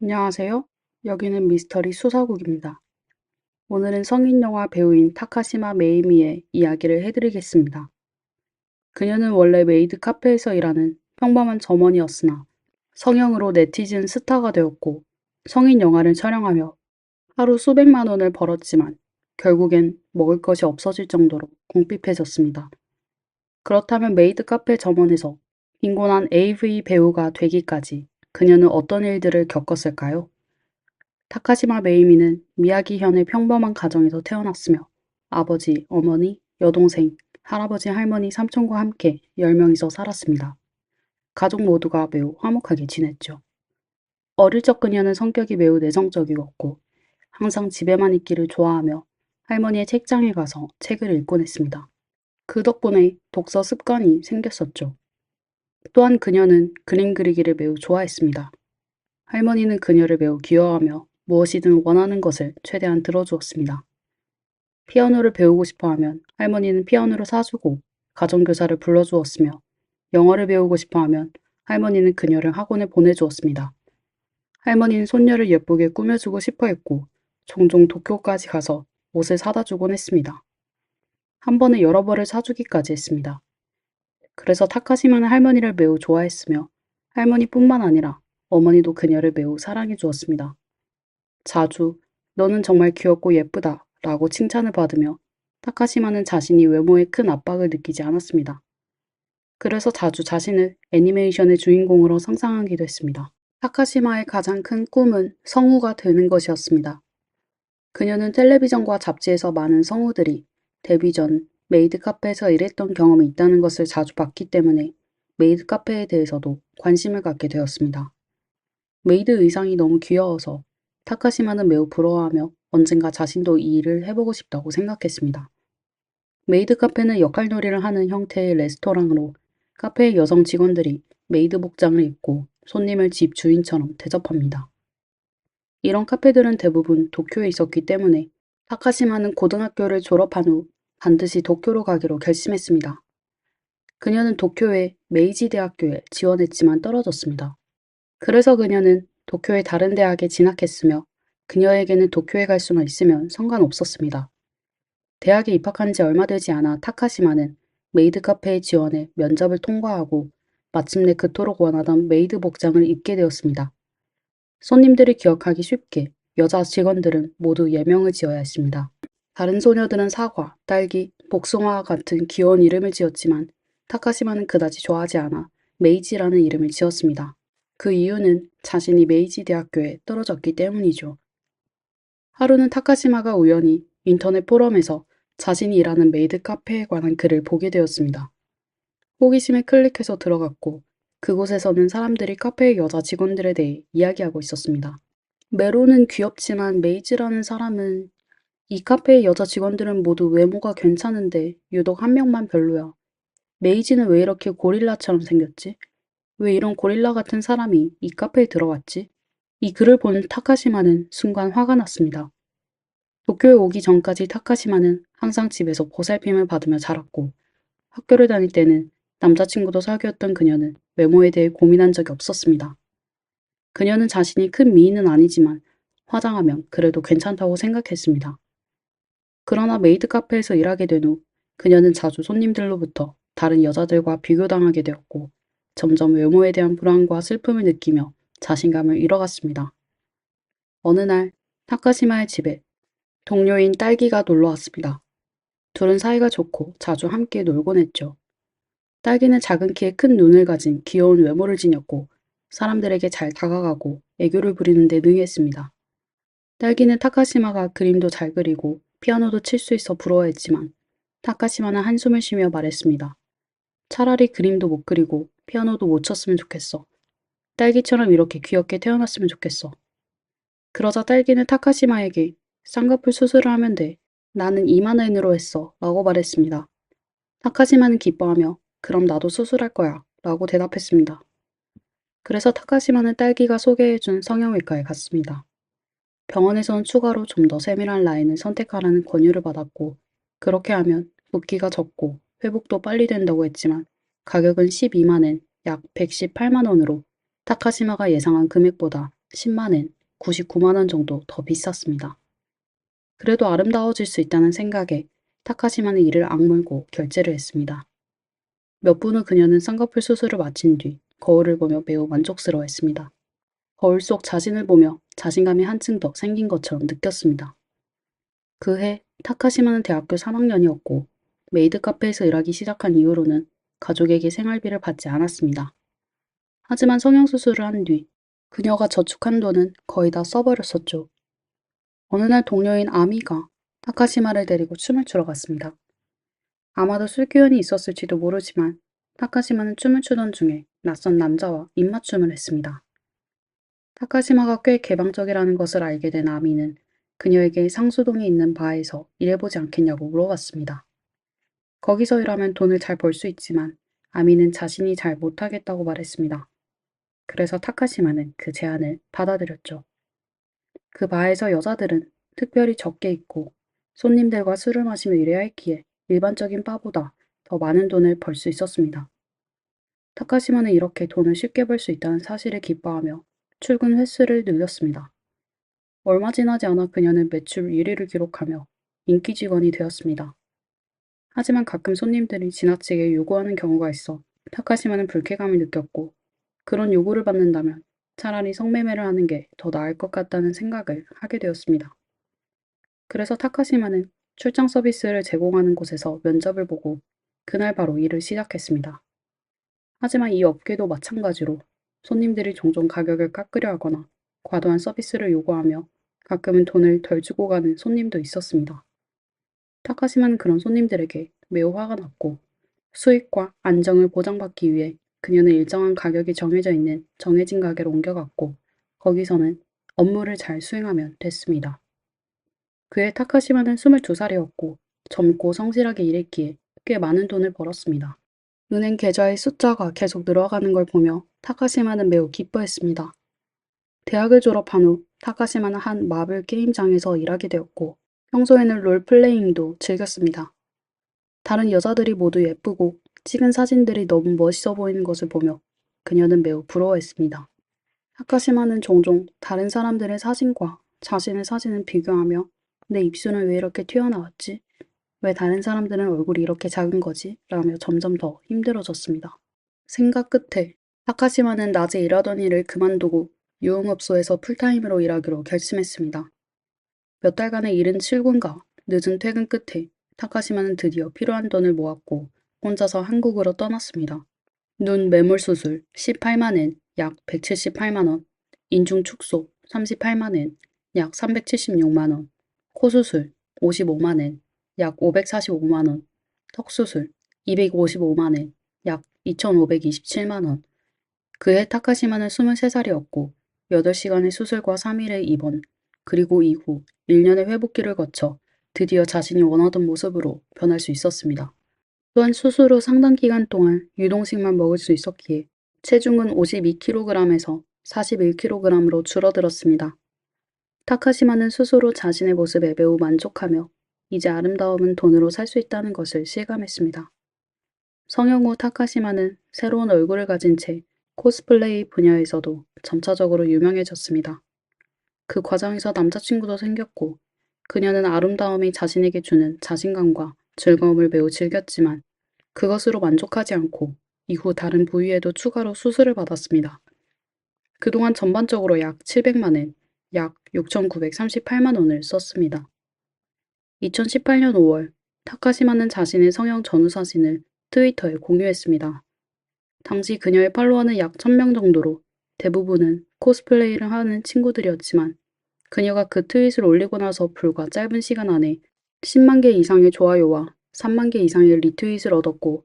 안녕하세요. 여기는 미스터리 수사국입니다. 오늘은 성인 영화 배우인 타카시마 메이미의 이야기를 해드리겠습니다. 그녀는 원래 메이드 카페에서 일하는 평범한 점원이었으나 성형으로 네티즌 스타가 되었고 성인 영화를 촬영하며 하루 수백만 원을 벌었지만 결국엔 먹을 것이 없어질 정도로 궁핍해졌습니다. 그렇다면 메이드 카페 점원에서 빈곤한 AV 배우가 되기까지 그녀는 어떤 일들을 겪었을까요? 타카시마 메이미는 미야기현의 평범한 가정에서 태어났으며 아버지, 어머니, 여동생, 할아버지, 할머니, 삼촌과 함께 10명이서 살았습니다. 가족 모두가 매우 화목하게 지냈죠. 어릴 적 그녀는 성격이 매우 내성적이었고 항상 집에만 있기를 좋아하며 할머니의 책장에 가서 책을 읽곤 했습니다. 그 덕분에 독서 습관이 생겼었죠. 또한 그녀는 그림 그리기를 매우 좋아했습니다. 할머니는 그녀를 매우 귀여워하며 무엇이든 원하는 것을 최대한 들어주었습니다. 피아노를 배우고 싶어 하면 할머니는 피아노를 사주고 가정교사를 불러주었으며 영어를 배우고 싶어 하면 할머니는 그녀를 학원에 보내주었습니다. 할머니는 손녀를 예쁘게 꾸며주고 싶어 했고 종종 도쿄까지 가서 옷을 사다 주곤 했습니다. 한 번에 여러 벌을 사주기까지 했습니다. 그래서 타카시마는 할머니를 매우 좋아했으며 할머니뿐만 아니라 어머니도 그녀를 매우 사랑해 주었습니다. 자주 "너는 정말 귀엽고 예쁘다" 라고 칭찬을 받으며 타카시마는 자신이 외모에 큰 압박을 느끼지 않았습니다. 그래서 자주 자신을 애니메이션의 주인공으로 상상하기도 했습니다. 타카시마의 가장 큰 꿈은 성우가 되는 것이었습니다. 그녀는 텔레비전과 잡지에서 많은 성우들이 데뷔 전 메이드 카페에서 일했던 경험이 있다는 것을 자주 봤기 때문에 메이드 카페에 대해서도 관심을 갖게 되었습니다. 메이드 의상이 너무 귀여워서 타카시마는 매우 부러워하며 언젠가 자신도 이 일을 해보고 싶다고 생각했습니다. 메이드 카페는 역할놀이를 하는 형태의 레스토랑으로 카페의 여성 직원들이 메이드 복장을 입고 손님을 집 주인처럼 대접합니다. 이런 카페들은 대부분 도쿄에 있었기 때문에 타카시마는 고등학교를 졸업한 후 반드시 도쿄로 가기로 결심했습니다. 그녀는 도쿄의 메이지 대학교에 지원했지만 떨어졌습니다. 그래서 그녀는 도쿄의 다른 대학에 진학했으며 그녀에게는 도쿄에 갈 수만 있으면 상관없었습니다. 대학에 입학한 지 얼마 되지 않아 타카시마는 메이드 카페에 지원해 면접을 통과하고 마침내 그토록 원하던 메이드 복장을 입게 되었습니다. 손님들이 기억하기 쉽게 여자 직원들은 모두 예명을 지어야 했습니다. 다른 소녀들은 사과, 딸기, 복숭아와 같은 귀여운 이름을 지었지만 타카시마는 그다지 좋아하지 않아 메이지라는 이름을 지었습니다. 그 이유는 자신이 메이지 대학교에 떨어졌기 때문이죠. 하루는 타카시마가 우연히 인터넷 포럼에서 자신이 일하는 메이드 카페에 관한 글을 보게 되었습니다. 호기심에 클릭해서 들어갔고 그곳에서는 사람들이 카페의 여자 직원들에 대해 이야기하고 있었습니다. 메로는 귀엽지만 메이지라는 사람은 이 카페의 여자 직원들은 모두 외모가 괜찮은데 유독 한 명만 별로야. 메이지는 왜 이렇게 고릴라처럼 생겼지? 왜 이런 고릴라 같은 사람이 이 카페에 들어왔지? 이 글을 본 타카시마는 순간 화가 났습니다. 도쿄에 오기 전까지 타카시마는 항상 집에서 보살핌을 받으며 자랐고 학교를 다닐 때는 남자친구도 사귀었던 그녀는 외모에 대해 고민한 적이 없었습니다. 그녀는 자신이 큰 미인은 아니지만 화장하면 그래도 괜찮다고 생각했습니다. 그러나 메이드 카페에서 일하게 된 후 그녀는 자주 손님들로부터 다른 여자들과 비교당하게 되었고 점점 외모에 대한 불안과 슬픔을 느끼며 자신감을 잃어갔습니다. 어느 날 타카시마의 집에 동료인 딸기가 놀러 왔습니다. 둘은 사이가 좋고 자주 함께 놀곤 했죠. 딸기는 작은 키에 큰 눈을 가진 귀여운 외모를 지녔고 사람들에게 잘 다가가고 애교를 부리는 데 능했습니다. 딸기는 타카시마가 그림도 잘 그리고 피아노도 칠 수 있어 부러워했지만 타카시마는 한숨을 쉬며 말했습니다. 차라리 그림도 못 그리고 피아노도 못 쳤으면 좋겠어. 딸기처럼 이렇게 귀엽게 태어났으면 좋겠어. 그러자 딸기는 타카시마에게 쌍꺼풀 수술을 하면 돼. 나는 2만 엔으로 했어. 라고 말했습니다. 타카시마는 기뻐하며 그럼 나도 수술할 거야. 라고 대답했습니다. 그래서 타카시마는 딸기가 소개해준 성형외과에 갔습니다. 병원에서는 추가로 좀 더 세밀한 라인을 선택하라는 권유를 받았고 그렇게 하면 붓기가 적고 회복도 빨리 된다고 했지만 가격은 12만 엔, 약 118만 원으로 타카시마가 예상한 금액보다 10만 엔, 99만 원 정도 더 비쌌습니다. 그래도 아름다워질 수 있다는 생각에 타카시마는 이를 악물고 결제를 했습니다. 몇 분 후 그녀는 쌍꺼풀 수술을 마친 뒤 거울을 보며 매우 만족스러워했습니다. 거울 속 자신을 보며 자신감이 한층 더 생긴 것처럼 느꼈습니다. 그 해 타카시마는 대학교 3학년이었고 메이드 카페에서 일하기 시작한 이후로는 가족에게 생활비를 받지 않았습니다. 하지만 성형수술을 한 뒤 그녀가 저축한 돈은 거의 다 써버렸었죠. 어느 날 동료인 아미가 타카시마를 데리고 춤을 추러 갔습니다. 아마도 술기운이 있었을지도 모르지만 타카시마는 춤을 추던 중에 낯선 남자와 입맞춤을 했습니다. 타카시마가 꽤 개방적이라는 것을 알게 된 아미는 그녀에게 상수동에 있는 바에서 일해보지 않겠냐고 물어봤습니다. 거기서 일하면 돈을 잘 벌 수 있지만 아미는 자신이 잘 못하겠다고 말했습니다. 그래서 타카시마는 그 제안을 받아들였죠. 그 바에서 여자들은 특별히 적게 입고 손님들과 술을 마시며 일해야 했기에 일반적인 바보다 더 많은 돈을 벌 수 있었습니다. 타카시마는 이렇게 돈을 쉽게 벌 수 있다는 사실을 기뻐하며 출근 횟수를 늘렸습니다. 얼마 지나지 않아 그녀는 매출 1위를 기록하며 인기 직원이 되었습니다. 하지만 가끔 손님들이 지나치게 요구하는 경우가 있어 타카시마는 불쾌감을 느꼈고 그런 요구를 받는다면 차라리 성매매를 하는 게 더 나을 것 같다는 생각을 하게 되었습니다. 그래서 타카시마는 출장 서비스를 제공하는 곳에서 면접을 보고 그날 바로 일을 시작했습니다. 하지만 이 업계도 마찬가지로 손님들이 종종 가격을 깎으려 하거나 과도한 서비스를 요구하며 가끔은 돈을 덜 주고 가는 손님도 있었습니다. 타카시마는 그런 손님들에게 매우 화가 났고 수익과 안정을 보장받기 위해 그녀는 일정한 가격이 정해져 있는 정해진 가게로 옮겨갔고 거기서는 업무를 잘 수행하면 됐습니다. 그해 타카시마는 22살이었고 젊고 성실하게 일했기에 꽤 많은 돈을 벌었습니다. 은행 계좌의 숫자가 계속 늘어가는 걸 보며 타카시마는 매우 기뻐했습니다. 대학을 졸업한 후 타카시마는 한 마블 게임장에서 일하게 되었고 평소에는 롤플레잉도 즐겼습니다. 다른 여자들이 모두 예쁘고 찍은 사진들이 너무 멋있어 보이는 것을 보며 그녀는 매우 부러워했습니다. 타카시마는 종종 다른 사람들의 사진과 자신의 사진을 비교하며 내 입술은 왜 이렇게 튀어나왔지? 왜 다른 사람들은 얼굴이 이렇게 작은 거지? 라며 점점 더 힘들어졌습니다. 생각 끝에 타카시마는 낮에 일하던 일을 그만두고 유흥업소에서 풀타임으로 일하기로 결심했습니다. 몇 달간의 이른 출근과 늦은 퇴근 끝에 타카시마는 드디어 필요한 돈을 모았고 혼자서 한국으로 떠났습니다. 눈 매몰 수술 18만 엔, 약 178만 원, 인중 축소 38만 엔, 약 376만 원, 코 수술 55만 엔, 약 545만 원, 턱 수술 255만 엔, 약 2,527만 원. 그해 타카시마는 23살이었고 8시간의 수술과 3일의 입원, 그리고 이후 1년의 회복기를 거쳐 드디어 자신이 원하던 모습으로 변할 수 있었습니다. 또한 수술 후 상당 기간 동안 유동식만 먹을 수 있었기에 체중은 52kg에서 41kg으로 줄어들었습니다. 타카시마는 수술 후 자신의 모습에 매우 만족하며 이제 아름다움은 돈으로 살 수 있다는 것을 실감했습니다. 성형 후 타카시마는 새로운 얼굴을 가진 채 코스플레이 분야에서도 점차적으로 유명해졌습니다. 그 과정에서 남자친구도 생겼고 그녀는 아름다움이 자신에게 주는 자신감과 즐거움을 매우 즐겼지만 그것으로 만족하지 않고 이후 다른 부위에도 추가로 수술을 받았습니다. 그동안 전반적으로 약 700만 엔, 약 6,938만 원을 썼습니다. 2018년 5월 타카시마는 자신의 성형 전후 사진을 트위터에 공유했습니다. 당시 그녀의 팔로워는 약 1000명 정도로 대부분은 코스플레이를 하는 친구들이었지만 그녀가 그 트윗을 올리고 나서 불과 짧은 시간 안에 10만 개 이상의 좋아요와 3만 개 이상의 리트윗을 얻었고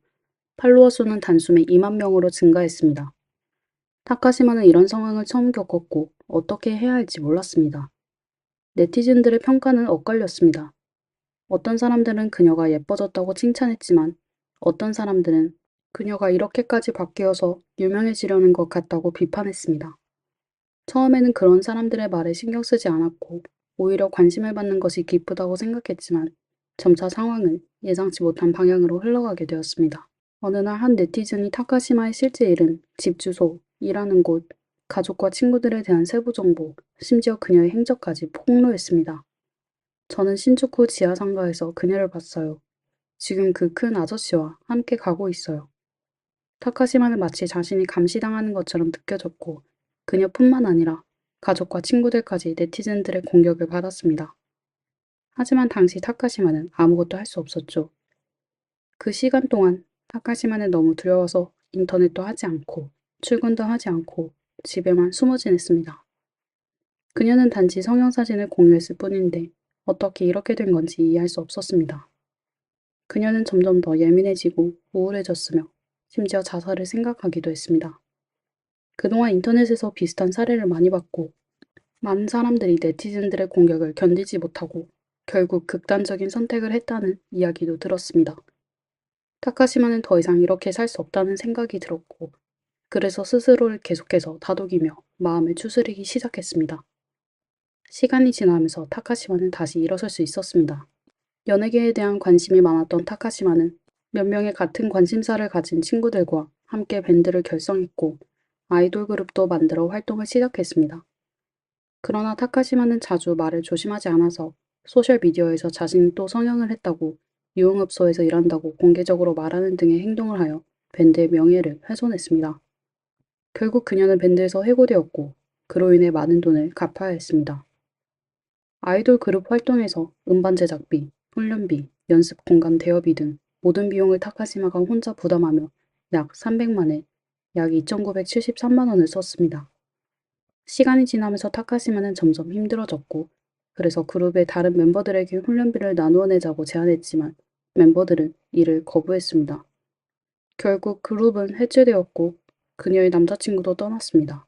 팔로워 수는 단숨에 2만 명으로 증가했습니다. 타카시마는 이런 상황을 처음 겪었고 어떻게 해야 할지 몰랐습니다. 네티즌들의 평가는 엇갈렸습니다. 어떤 사람들은 그녀가 예뻐졌다고 칭찬했지만 어떤 사람들은 그녀가 이렇게까지 바뀌어서 유명해지려는 것 같다고 비판했습니다. 처음에는 그런 사람들의 말에 신경 쓰지 않았고 오히려 관심을 받는 것이 기쁘다고 생각했지만 점차 상황은 예상치 못한 방향으로 흘러가게 되었습니다. 어느 날 한 네티즌이 타카시마의 실제 이름, 집 주소, 일하는 곳, 가족과 친구들에 대한 세부 정보, 심지어 그녀의 행적까지 폭로했습니다. 저는 신주쿠 지하상가에서 그녀를 봤어요. 지금 그 큰 아저씨와 함께 가고 있어요. 타카시마는 마치 자신이 감시당하는 것처럼 느껴졌고 그녀뿐만 아니라 가족과 친구들까지 네티즌들의 공격을 받았습니다. 하지만 당시 타카시마는 아무것도 할 수 없었죠. 그 시간 동안 타카시마는 너무 두려워서 인터넷도 하지 않고 출근도 하지 않고 집에만 숨어 지냈습니다. 그녀는 단지 성형사진을 공유했을 뿐인데 어떻게 이렇게 된 건지 이해할 수 없었습니다. 그녀는 점점 더 예민해지고 우울해졌으며 심지어 자살을 생각하기도 했습니다. 그동안 인터넷에서 비슷한 사례를 많이 봤고 많은 사람들이 네티즌들의 공격을 견디지 못하고 결국 극단적인 선택을 했다는 이야기도 들었습니다. 타카시마는 더 이상 이렇게 살 수 없다는 생각이 들었고 그래서 스스로를 계속해서 다독이며 마음을 추스리기 시작했습니다. 시간이 지나면서 타카시마는 다시 일어설 수 있었습니다. 연예계에 대한 관심이 많았던 타카시마는 몇 명의 같은 관심사를 가진 친구들과 함께 밴드를 결성했고 아이돌 그룹도 만들어 활동을 시작했습니다. 그러나 타카시마는 자주 말을 조심하지 않아서 소셜미디어에서 자신이 또 성형을 했다고 유흥업소에서 일한다고 공개적으로 말하는 등의 행동을 하여 밴드의 명예를 훼손했습니다. 결국 그녀는 밴드에서 해고되었고 그로 인해 많은 돈을 갚아야 했습니다. 아이돌 그룹 활동에서 음반 제작비, 훈련비, 연습 공간 대여비 등 모든 비용을 타카시마가 혼자 부담하며 약 300만에 약 2,973만 원을 썼습니다. 시간이 지나면서 타카시마는 점점 힘들어졌고 그래서 그룹의 다른 멤버들에게 훈련비를 나누어 내자고 제안했지만 멤버들은 이를 거부했습니다. 결국 그룹은 해체되었고 그녀의 남자친구도 떠났습니다.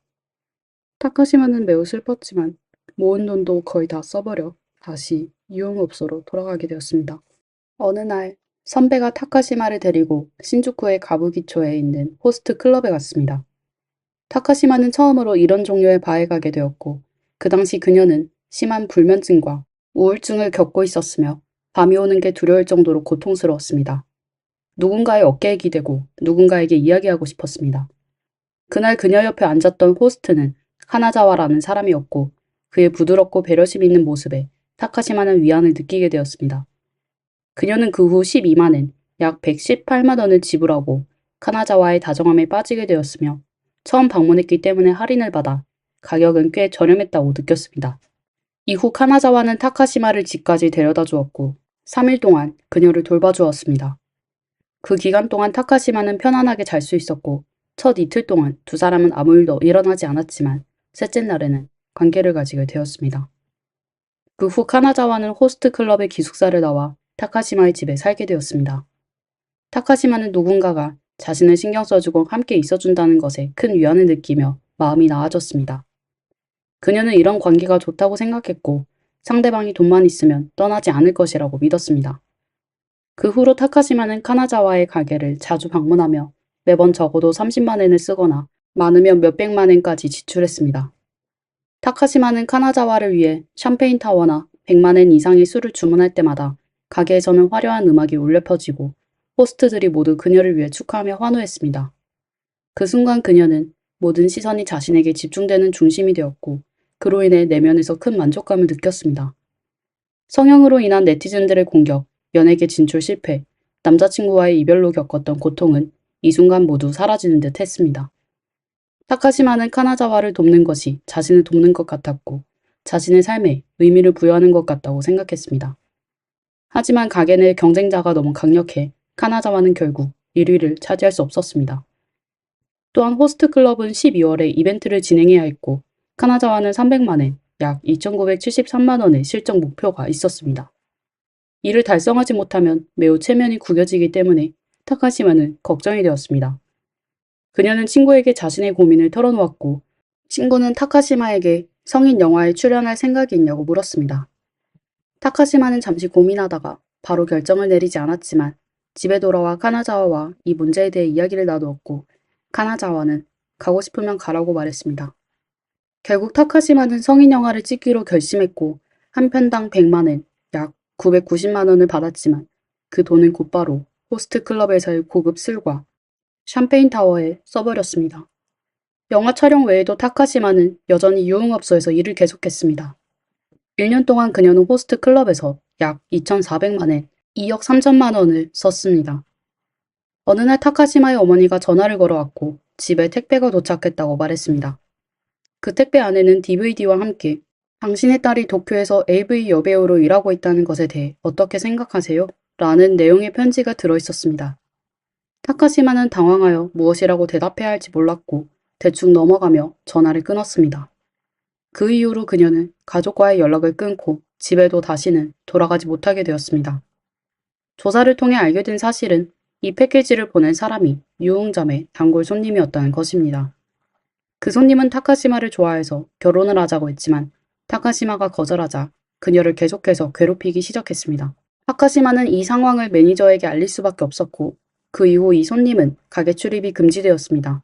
타카시마는 매우 슬펐지만 모은 돈도 거의 다 써버려 다시 유흥업소로 돌아가게 되었습니다. 어느 날 선배가 타카시마를 데리고 신주쿠의 가부기초에 있는 호스트 클럽에 갔습니다. 타카시마는 처음으로 이런 종류의 바에 가게 되었고 그 당시 그녀는 심한 불면증과 우울증을 겪고 있었으며 밤이 오는 게 두려울 정도로 고통스러웠습니다. 누군가의 어깨에 기대고 누군가에게 이야기하고 싶었습니다. 그날 그녀 옆에 앉았던 호스트는 카나자와라는 사람이었고 그의 부드럽고 배려심 있는 모습에 타카시마는 위안을 느끼게 되었습니다. 그녀는 그 후 12만엔 약 118만 원을 지불하고 카나자와의 다정함에 빠지게 되었으며 처음 방문했기 때문에 할인을 받아 가격은 꽤 저렴했다고 느꼈습니다. 이후 카나자와는 타카시마를 집까지 데려다 주었고 3일 동안 그녀를 돌봐주었습니다. 그 기간 동안 타카시마는 편안하게 잘 수 있었고 첫 이틀 동안 두 사람은 아무 일도 일어나지 않았지만 셋째 날에는 관계를 가지게 되었습니다. 그 후 카나자와는 호스트 클럽의 기숙사를 나와 타카시마의 집에 살게 되었습니다. 타카시마는 누군가가 자신을 신경 써주고 함께 있어준다는 것에 큰 위안을 느끼며 마음이 나아졌습니다. 그녀는 이런 관계가 좋다고 생각했고 상대방이 돈만 있으면 떠나지 않을 것이라고 믿었습니다. 그 후로 타카시마는 카나자와의 가게를 자주 방문하며 매번 적어도 30만 엔을 쓰거나 많으면 몇백만 엔까지 지출했습니다. 타카시마는 카나자와를 위해 샴페인 타워나 100만 엔 이상의 술을 주문할 때마다 가게에서는 화려한 음악이 울려 퍼지고 호스트들이 모두 그녀를 위해 축하하며 환호했습니다. 그 순간 그녀는 모든 시선이 자신에게 집중되는 중심이 되었고 그로 인해 내면에서 큰 만족감을 느꼈습니다. 성형으로 인한 네티즌들의 공격, 연예계 진출 실패, 남자친구와의 이별로 겪었던 고통은 이 순간 모두 사라지는 듯 했습니다. 타카시마는 카나자와를 돕는 것이 자신을 돕는 것 같았고 자신의 삶에 의미를 부여하는 것 같다고 생각했습니다. 하지만 가게 내 경쟁자가 너무 강력해 카나자와는 결국 1위를 차지할 수 없었습니다. 또한 호스트 클럽은 12월에 이벤트를 진행해야 했고 카나자와는 300만엔 약 2,973만 원의 실적 목표가 있었습니다. 이를 달성하지 못하면 매우 체면이 구겨지기 때문에 타카시마는 걱정이 되었습니다. 그녀는 친구에게 자신의 고민을 털어놓았고 친구는 타카시마에게 성인 영화에 출연할 생각이 있냐고 물었습니다. 타카시마는 잠시 고민하다가 바로 결정을 내리지 않았지만 집에 돌아와 카나자와와 이 문제에 대해 이야기를 나누었고 카나자와는 가고 싶으면 가라고 말했습니다. 결국 타카시마는 성인 영화를 찍기로 결심했고 한 편당 100만엔 약 990만 원을 받았지만 그 돈은 곧바로 호스트 클럽에서의 고급 술과 샴페인 타워에 써버렸습니다. 영화 촬영 외에도 타카시마는 여전히 유흥업소에서 일을 계속했습니다. 1년 동안 그녀는 호스트 클럽에서 약 2,400만엔, 2억 3천만 원을 썼습니다. 어느 날 타카시마의 어머니가 전화를 걸어왔고 집에 택배가 도착했다고 말했습니다. 그 택배 안에는 DVD와 함께 당신의 딸이 도쿄에서 AV 여배우로 일하고 있다는 것에 대해 어떻게 생각하세요? 라는 내용의 편지가 들어있었습니다. 타카시마는 당황하여 무엇이라고 대답해야 할지 몰랐고 대충 넘어가며 전화를 끊었습니다. 그 이후로 그녀는 가족과의 연락을 끊고 집에도 다시는 돌아가지 못하게 되었습니다. 조사를 통해 알게 된 사실은 이 패키지를 보낸 사람이 유흥점의 단골 손님이었다는 것입니다. 그 손님은 타카시마를 좋아해서 결혼을 하자고 했지만 타카시마가 거절하자 그녀를 계속해서 괴롭히기 시작했습니다. 타카시마는 이 상황을 매니저에게 알릴 수밖에 없었고 그 이후 이 손님은 가게 출입이 금지되었습니다.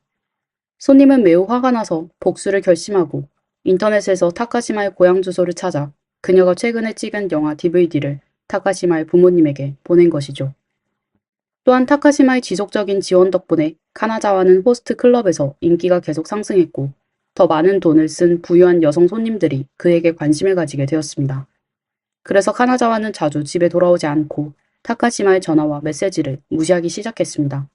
손님은 매우 화가 나서 복수를 결심하고 인터넷에서 타카시마의 고향 주소를 찾아 그녀가 최근에 찍은 영화 DVD를 타카시마의 부모님에게 보낸 것이죠. 또한 타카시마의 지속적인 지원 덕분에 카나자와는 호스트 클럽에서 인기가 계속 상승했고 더 많은 돈을 쓴 부유한 여성 손님들이 그에게 관심을 가지게 되었습니다. 그래서 카나자와는 자주 집에 돌아오지 않고 타카시마의 전화와 메시지를 무시하기 시작했습니다.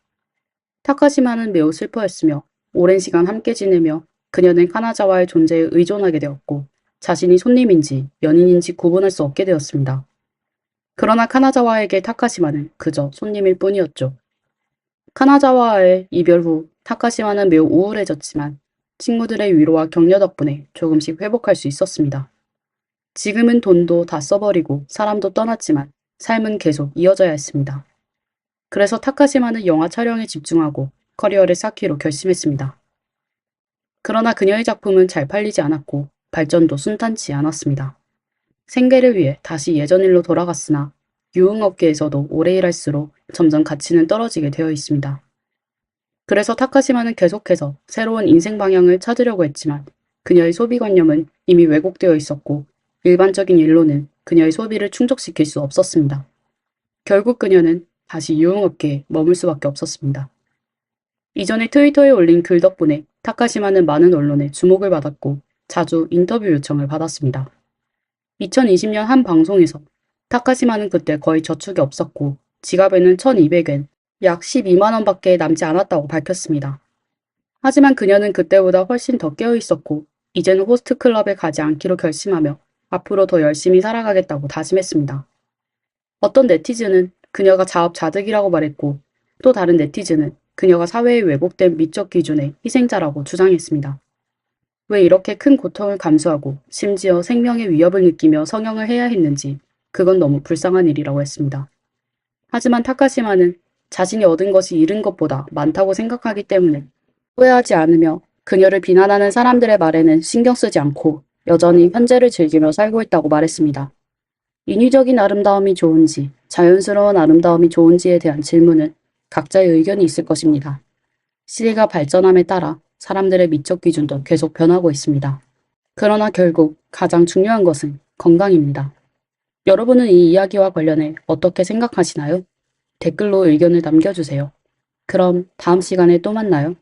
타카시마는 매우 슬퍼했으며 오랜 시간 함께 지내며 그녀는 카나자와의 존재에 의존하게 되었고 자신이 손님인지 연인인지 구분할 수 없게 되었습니다. 그러나 카나자와에게 타카시마는 그저 손님일 뿐이었죠. 카나자와의 이별 후 타카시마는 매우 우울해졌지만 친구들의 위로와 격려 덕분에 조금씩 회복할 수 있었습니다. 지금은 돈도 다 써버리고 사람도 떠났지만 삶은 계속 이어져야 했습니다. 그래서 타카시마는 영화 촬영에 집중하고 커리어를 쌓기로 결심했습니다. 그러나 그녀의 작품은 잘 팔리지 않았고 발전도 순탄치 않았습니다. 생계를 위해 다시 예전 일로 돌아갔으나 유흥업계에서도 오래 일할수록 점점 가치는 떨어지게 되어 있습니다. 그래서 타카시마는 계속해서 새로운 인생 방향을 찾으려고 했지만 그녀의 소비관념은 이미 왜곡되어 있었고 일반적인 일로는 그녀의 소비를 충족시킬 수 없었습니다. 결국 그녀는 다시 유흥업계에 머물 수밖에 없었습니다. 이전에 트위터에 올린 글 덕분에 타카시마는 많은 언론의 주목을 받았고 자주 인터뷰 요청을 받았습니다. 2020년 한 방송에서 타카시마는 그때 거의 저축이 없었고 지갑에는 1200엔, 약 12만원 밖에 남지 않았다고 밝혔습니다. 하지만 그녀는 그때보다 훨씬 더 깨어 있었고 이제는 호스트 클럽에 가지 않기로 결심하며 앞으로 더 열심히 살아가겠다고 다짐했습니다. 어떤 네티즌은 그녀가 자업자득이라고 말했고 또 다른 네티즌은 그녀가 사회에 왜곡된 미적 기준의 희생자라고 주장했습니다. 왜 이렇게 큰 고통을 감수하고 심지어 생명의 위협을 느끼며 성형을 해야 했는지 그건 너무 불쌍한 일이라고 했습니다. 하지만 타카시마는 자신이 얻은 것이 잃은 것보다 많다고 생각하기 때문에 후회하지 않으며 그녀를 비난하는 사람들의 말에는 신경 쓰지 않고 여전히 현재를 즐기며 살고 있다고 말했습니다. 인위적인 아름다움이 좋은지 자연스러운 아름다움이 좋은지에 대한 질문은 각자의 의견이 있을 것입니다. 시대가 발전함에 따라 사람들의 미적 기준도 계속 변하고 있습니다. 그러나 결국 가장 중요한 것은 건강입니다. 여러분은 이 이야기와 관련해 어떻게 생각하시나요? 댓글로 의견을 남겨주세요. 그럼 다음 시간에 또 만나요.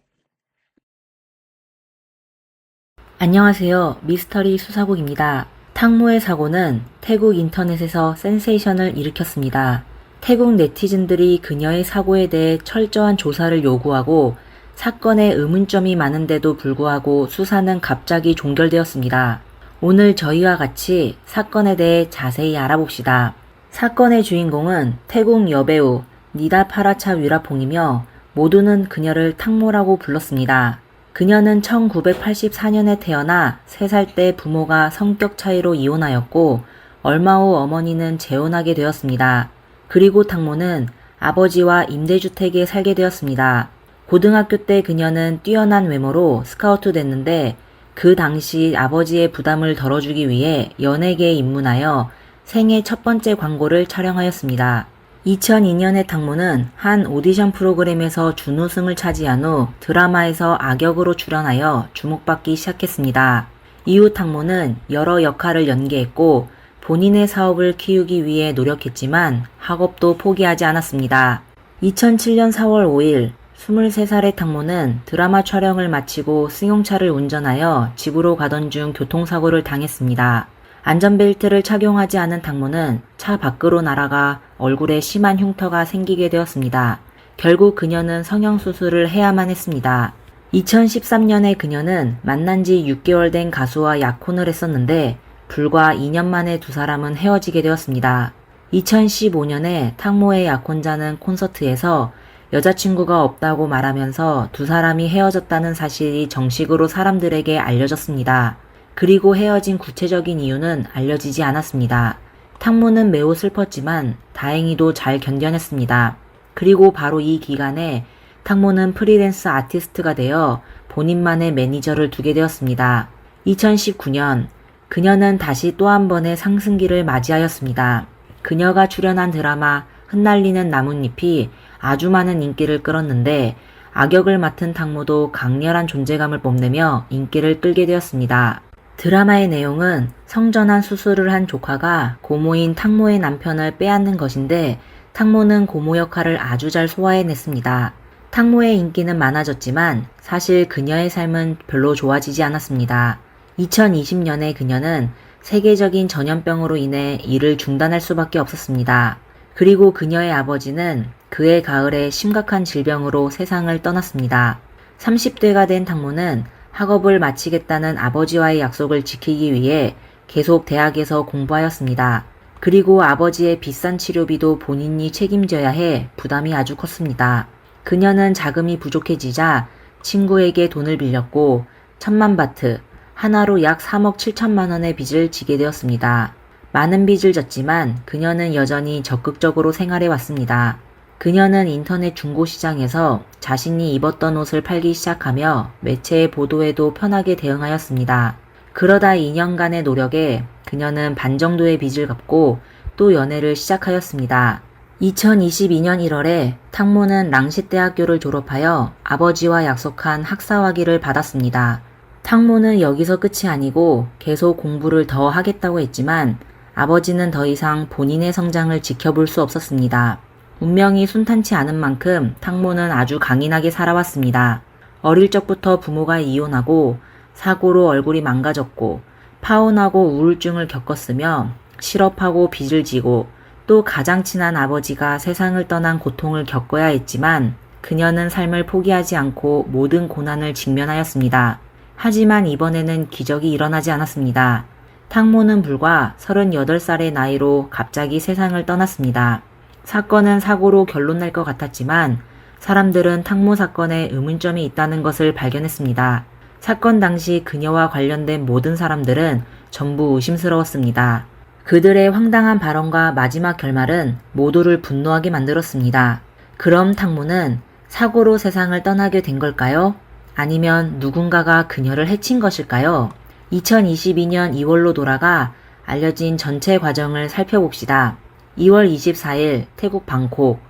안녕하세요. 미스터리 수사국입니다. 탕모의 사고는 태국 인터넷에서 센세이션을 일으켰습니다. 태국 네티즌들이 그녀의 사고에 대해 철저한 조사를 요구하고 사건에 의문점이 많은데도 불구하고 수사는 갑자기 종결되었습니다. 오늘 저희와 같이 사건에 대해 자세히 알아봅시다. 사건의 주인공은 태국 여배우 니다 파라차 위라퐁이며 모두는 그녀를 탕모라고 불렀습니다. 그녀는 1984년에 태어나 3살 때 부모가 성격 차이로 이혼하였고 얼마 후 어머니는 재혼하게 되었습니다. 그리고 탕모는 아버지와 임대주택에 살게 되었습니다. 고등학교 때 그녀는 뛰어난 외모로 스카우트 됐는데 그 당시 아버지의 부담을 덜어주기 위해 연예계에 입문하여 생애 첫 번째 광고를 촬영하였습니다. 2002년에 탕모는 한 오디션 프로그램에서 준우승을 차지한 후 드라마에서 악역으로 출연하여 주목받기 시작했습니다. 이후 탕모는 여러 역할을 연기했고 본인의 사업을 키우기 위해 노력했지만 학업도 포기하지 않았습니다. 2007년 4월 5일 23살의 탕모는 드라마 촬영을 마치고 승용차를 운전하여 집으로 가던 중 교통사고를 당했습니다. 안전벨트를 착용하지 않은 탕모는 차 밖으로 날아가 얼굴에 심한 흉터가 생기게 되었습니다. 결국 그녀는 성형수술을 해야만 했습니다. 2013년에 그녀는 만난 지 6개월 된 가수와 약혼을 했었는데 불과 2년 만에 두 사람은 헤어지게 되었습니다. 2015년에 탕모의 약혼자는 콘서트에서 여자친구가 없다고 말하면서 두 사람이 헤어졌다는 사실이 정식으로 사람들에게 알려졌습니다. 그리고 헤어진 구체적인 이유는 알려지지 않았습니다. 탕모는 매우 슬펐지만 다행히도 잘 견뎌냈습니다. 그리고 바로 이 기간에 탕모는 프리랜서 아티스트가 되어 본인만의 매니저를 두게 되었습니다. 2019년 그녀는 다시 또 한 번의 상승기를 맞이하였습니다. 그녀가 출연한 드라마 흩날리는 나뭇잎이 아주 많은 인기를 끌었는데 악역을 맡은 탕모도 강렬한 존재감을 뽐내며 인기를 끌게 되었습니다. 드라마의 내용은 성전환 수술을 한 조카가 고모인 탕모의 남편을 빼앗는 것인데 탕모는 고모 역할을 아주 잘 소화해냈습니다. 탕모의 인기는 많아졌지만 사실 그녀의 삶은 별로 좋아지지 않았습니다. 2020년에 그녀는 세계적인 전염병으로 인해 일을 중단할 수밖에 없었습니다. 그리고 그녀의 아버지는 그해 가을에 심각한 질병으로 세상을 떠났습니다. 30대가 된 탕모는 학업을 마치겠다는 아버지와의 약속을 지키기 위해 계속 대학에서 공부하였습니다. 그리고 아버지의 비싼 치료비도 본인이 책임져야 해 부담이 아주 컸습니다. 그녀는 자금이 부족해지자 친구에게 돈을 빌렸고 1000만 바트, 하나로 약 3억 7천만 원의 빚을 지게 되었습니다. 많은 빚을 졌지만 그녀는 여전히 적극적으로 생활해 왔습니다. 그녀는 인터넷 중고시장에서 자신이 입었던 옷을 팔기 시작하며 매체의 보도에도 편하게 대응하였습니다. 그러다 2년간의 노력에 그녀는 반 정도의 빚을 갚고 또 연애를 시작하였습니다. 2022년 1월에 탕모는 랑싯대학교를 졸업하여 아버지와 약속한 학사학위를 받았습니다. 탕모는 여기서 끝이 아니고 계속 공부를 더 하겠다고 했지만 아버지는 더 이상 본인의 성장을 지켜볼 수 없었습니다. 운명이 순탄치 않은 만큼 탕모는 아주 강인하게 살아왔습니다. 어릴 적부터 부모가 이혼하고 사고로 얼굴이 망가졌고 파혼하고 우울증을 겪었으며 실업하고 빚을 지고 또 가장 친한 아버지가 세상을 떠난 고통을 겪어야 했지만 그녀는 삶을 포기하지 않고 모든 고난을 직면하였습니다. 하지만 이번에는 기적이 일어나지 않았습니다. 탕모는 불과 38살의 나이로 갑자기 세상을 떠났습니다. 사건은 사고로 결론날 것 같았지만 사람들은 탕모 사건에 의문점이 있다는 것을 발견했습니다. 사건 당시 그녀와 관련된 모든 사람들은 전부 의심스러웠습니다. 그들의 황당한 발언과 마지막 결말은 모두를 분노하게 만들었습니다. 그럼 탕모는 사고로 세상을 떠나게 된 걸까요? 아니면 누군가가 그녀를 해친 것일까요? 2022년 2월로 돌아가 알려진 전체 과정을 살펴봅시다. 2월 24일 태국 방콕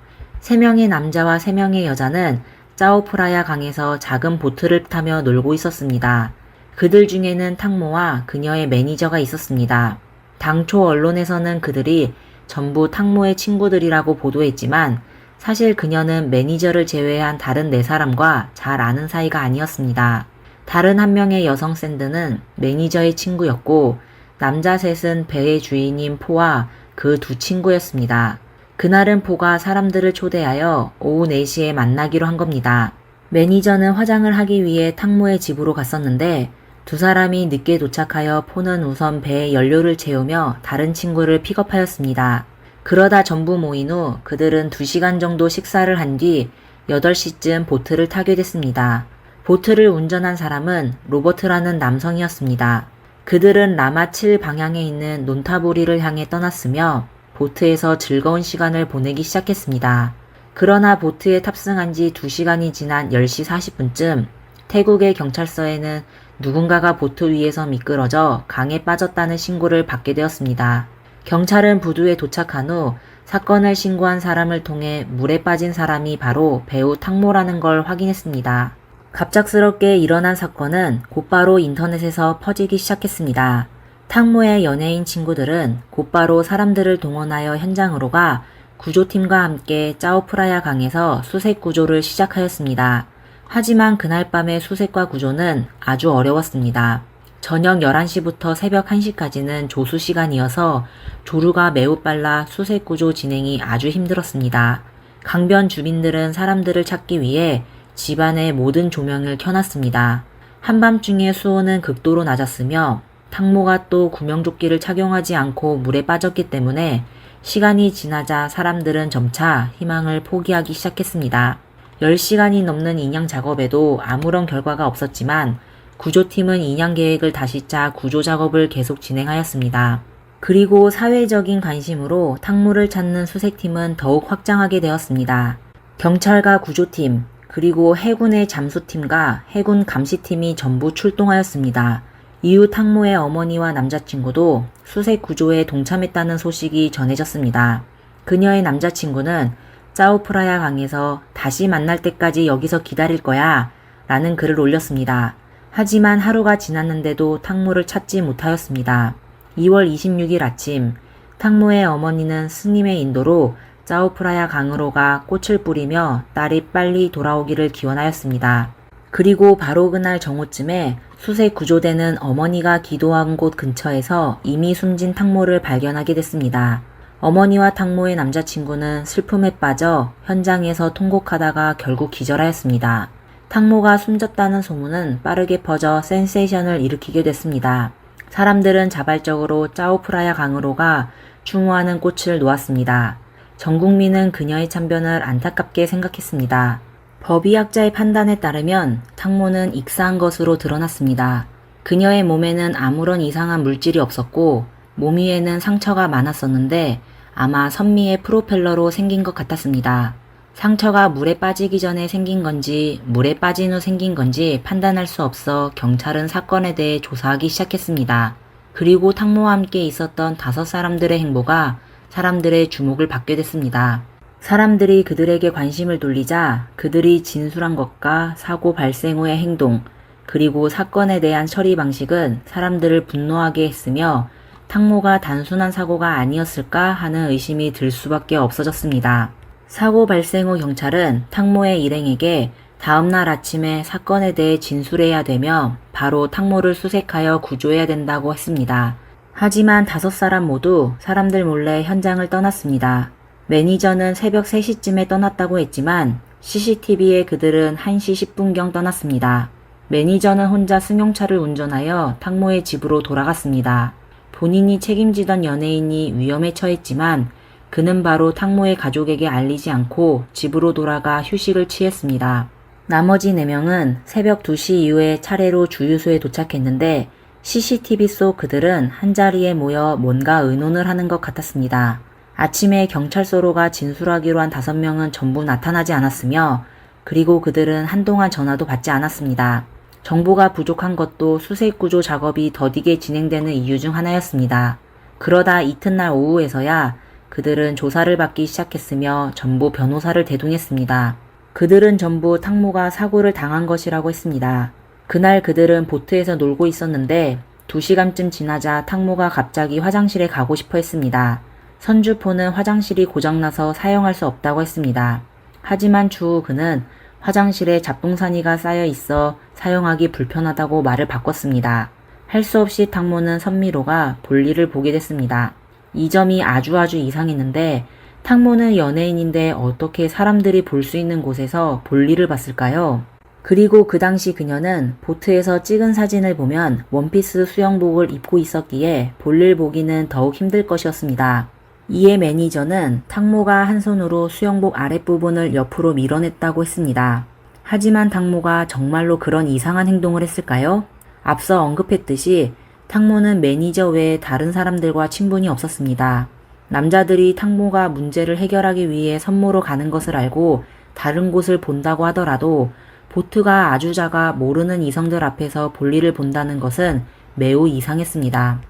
3명의 남자와 3명의 여자는 짜오프라야 강에서 작은 보트를 타며 놀고 있었습니다. 그들 중에는 탕모와 그녀의 매니저가 있었습니다. 당초 언론에서는 그들이 전부 탕모의 친구들이라고 보도했지만 사실 그녀는 매니저를 제외한 다른 4사람과 잘 아는 사이가 아니었습니다. 다른 한 명의 여성 샌드는 매니저의 친구였고 남자 셋은 배의 주인인 포와 그 두 친구였습니다. 그날은 포가 사람들을 초대하여 오후 4시에 만나기로 한 겁니다. 매니저는 화장을 하기 위해 탕모의 집으로 갔었는데 두 사람이 늦게 도착하여 포는 우선 배에 연료를 채우며 다른 친구를 픽업하였습니다. 그러다 전부 모인 후 그들은 2시간 정도 식사를 한 뒤 8시쯤 보트를 타게 됐습니다. 보트를 운전한 사람은 로버트라는 남성이었습니다. 그들은 라마7 방향에 있는 논타부리를 향해 떠났으며 보트에서 즐거운 시간을 보내기 시작했습니다. 그러나 보트에 탑승한 지 2시간이 지난 10시 40분쯤 태국의 경찰서에는 누군가가 보트 위에서 미끄러져 강에 빠졌다는 신고를 받게 되었습니다. 경찰은 부두에 도착한 후 사건을 신고한 사람을 통해 물에 빠진 사람이 바로 배우 탕모라는 걸 확인했습니다. 갑작스럽게 일어난 사건은 곧바로 인터넷에서 퍼지기 시작했습니다. 탕모의 연예인 친구들은 곧바로 사람들을 동원하여 현장으로 가 구조팀과 함께 짜오프라야 강에서 수색 구조를 시작하였습니다. 하지만 그날 밤의 수색과 구조는 아주 어려웠습니다. 저녁 11시부터 새벽 1시까지는 조수 시간이어서 조류가 매우 빨라 수색 구조 진행이 아주 힘들었습니다. 강변 주민들은 사람들을 찾기 위해 집안의 모든 조명을 켜놨습니다. 한밤중에 수온은 극도로 낮았으며 탕모가 또 구명조끼를 착용하지 않고 물에 빠졌기 때문에 시간이 지나자 사람들은 점차 희망을 포기하기 시작했습니다. 10시간이 넘는 인양 작업에도 아무런 결과가 없었지만 구조팀은 인양 계획을 다시 짜 구조 작업을 계속 진행하였습니다. 그리고 사회적인 관심으로 탕모를 찾는 수색팀은 더욱 확장하게 되었습니다. 경찰과 구조팀, 그리고 해군의 잠수팀과 해군 감시팀이 전부 출동하였습니다. 이후 탕모의 어머니와 남자친구도 수색 구조에 동참했다는 소식이 전해졌습니다. 그녀의 남자친구는 짜오프라야 강에서 다시 만날 때까지 여기서 기다릴 거야 라는 글을 올렸습니다. 하지만 하루가 지났는데도 탕모를 찾지 못하였습니다. 2월 26일 아침, 탕모의 어머니는 스님의 인도로 짜오프라야 강으로 가 꽃을 뿌리며 딸이 빨리 돌아오기를 기원하였습니다. 그리고 바로 그날 정오쯤에 수색 구조대는 어머니가 기도한 곳 근처에서 이미 숨진 탕모를 발견하게 됐습니다. 어머니와 탕모의 남자친구는 슬픔에 빠져 현장에서 통곡하다가 결국 기절하였습니다. 탕모가 숨졌다는 소문은 빠르게 퍼져 센세이션을 일으키게 됐습니다. 사람들은 자발적으로 짜오프라야 강으로 가 추모하는 꽃을 놓았습니다. 전 국민은 그녀의 참변을 안타깝게 생각했습니다. 법의학자의 판단에 따르면 탕모는 익사한 것으로 드러났습니다. 그녀의 몸에는 아무런 이상한 물질이 없었고 몸 위에는 상처가 많았었는데 아마 선미의 프로펠러로 생긴 것 같았습니다. 상처가 물에 빠지기 전에 생긴 건지 물에 빠진 후 생긴 건지 판단할 수 없어 경찰은 사건에 대해 조사하기 시작했습니다. 그리고 탕모와 함께 있었던 5사람들의 행보가 사람들의 주목을 받게 됐습니다. 사람들이 그들에게 관심을 돌리자 그들이 진술한 것과 사고 발생 후의 행동, 그리고 사건에 대한 처리 방식은 사람들을 분노하게 했으며 탕모가 단순한 사고가 아니었을까 하는 의심이 들 수밖에 없어졌습니다. 사고 발생 후 경찰은 탕모의 일행에게 다음날 아침에 사건에 대해 진술해야 되며 바로 탕모를 수색하여 구조해야 된다고 했습니다. 하지만 5사람 모두 사람들 몰래 현장을 떠났습니다. 매니저는 새벽 3시쯤에 떠났다고 했지만 CCTV에 그들은 1시 10분경 떠났습니다. 매니저는 혼자 승용차를 운전하여 탕모의 집으로 돌아갔습니다. 본인이 책임지던 연예인이 위험에 처했지만 그는 바로 탕모의 가족에게 알리지 않고 집으로 돌아가 휴식을 취했습니다. 나머지 4명은 새벽 2시 이후에 차례로 주유소에 도착했는데 CCTV 속 그들은 한자리에 모여 뭔가 의논을 하는 것 같았습니다. 아침에 경찰서로가 진술하기로 한 5명은 전부 나타나지 않았으며 그리고 그들은 한동안 전화도 받지 않았습니다. 정보가 부족한 것도 수색 구조 작업이 더디게 진행되는 이유 중 하나였습니다. 그러다 이튿날 오후에서야 그들은 조사를 받기 시작했으며 전부 변호사를 대동했습니다. 그들은 전부 탕모가 사고를 당한 것이라고 했습니다. 그날 그들은 보트에서 놀고 있었는데 2시간쯤 지나자 탕모가 갑자기 화장실에 가고 싶어 했습니다. 선주포는 화장실이 고장나서 사용할 수 없다고 했습니다. 하지만 추후 그는 화장실에 잡동사니가 쌓여 있어 사용하기 불편하다고 말을 바꿨습니다. 할 수 없이 탕모는 선미로가 볼일을 보게 됐습니다. 이 점이 아주 이상했는데 탕모는 연예인인데 어떻게 사람들이 볼 수 있는 곳에서 볼일을 봤을까요? 그리고 그 당시 그녀는 보트에서 찍은 사진을 보면 원피스 수영복을 입고 있었기에 볼일 보기는 더욱 힘들 것이었습니다. 이에 매니저는 탕모가 한 손으로 수영복 아랫부분을 옆으로 밀어냈다고 했습니다. 하지만 탕모가 정말로 그런 이상한 행동을 했을까요? 앞서 언급했듯이 탕모는 매니저 외에 다른 사람들과 친분이 없었습니다. 남자들이 탕모가 문제를 해결하기 위해 선모로 가는 것을 알고 다른 곳을 본다고 하더라도 보트가 아주 작아 모르는 이성들 앞에서 볼일을 본다는 것은 매우 이상했습니다.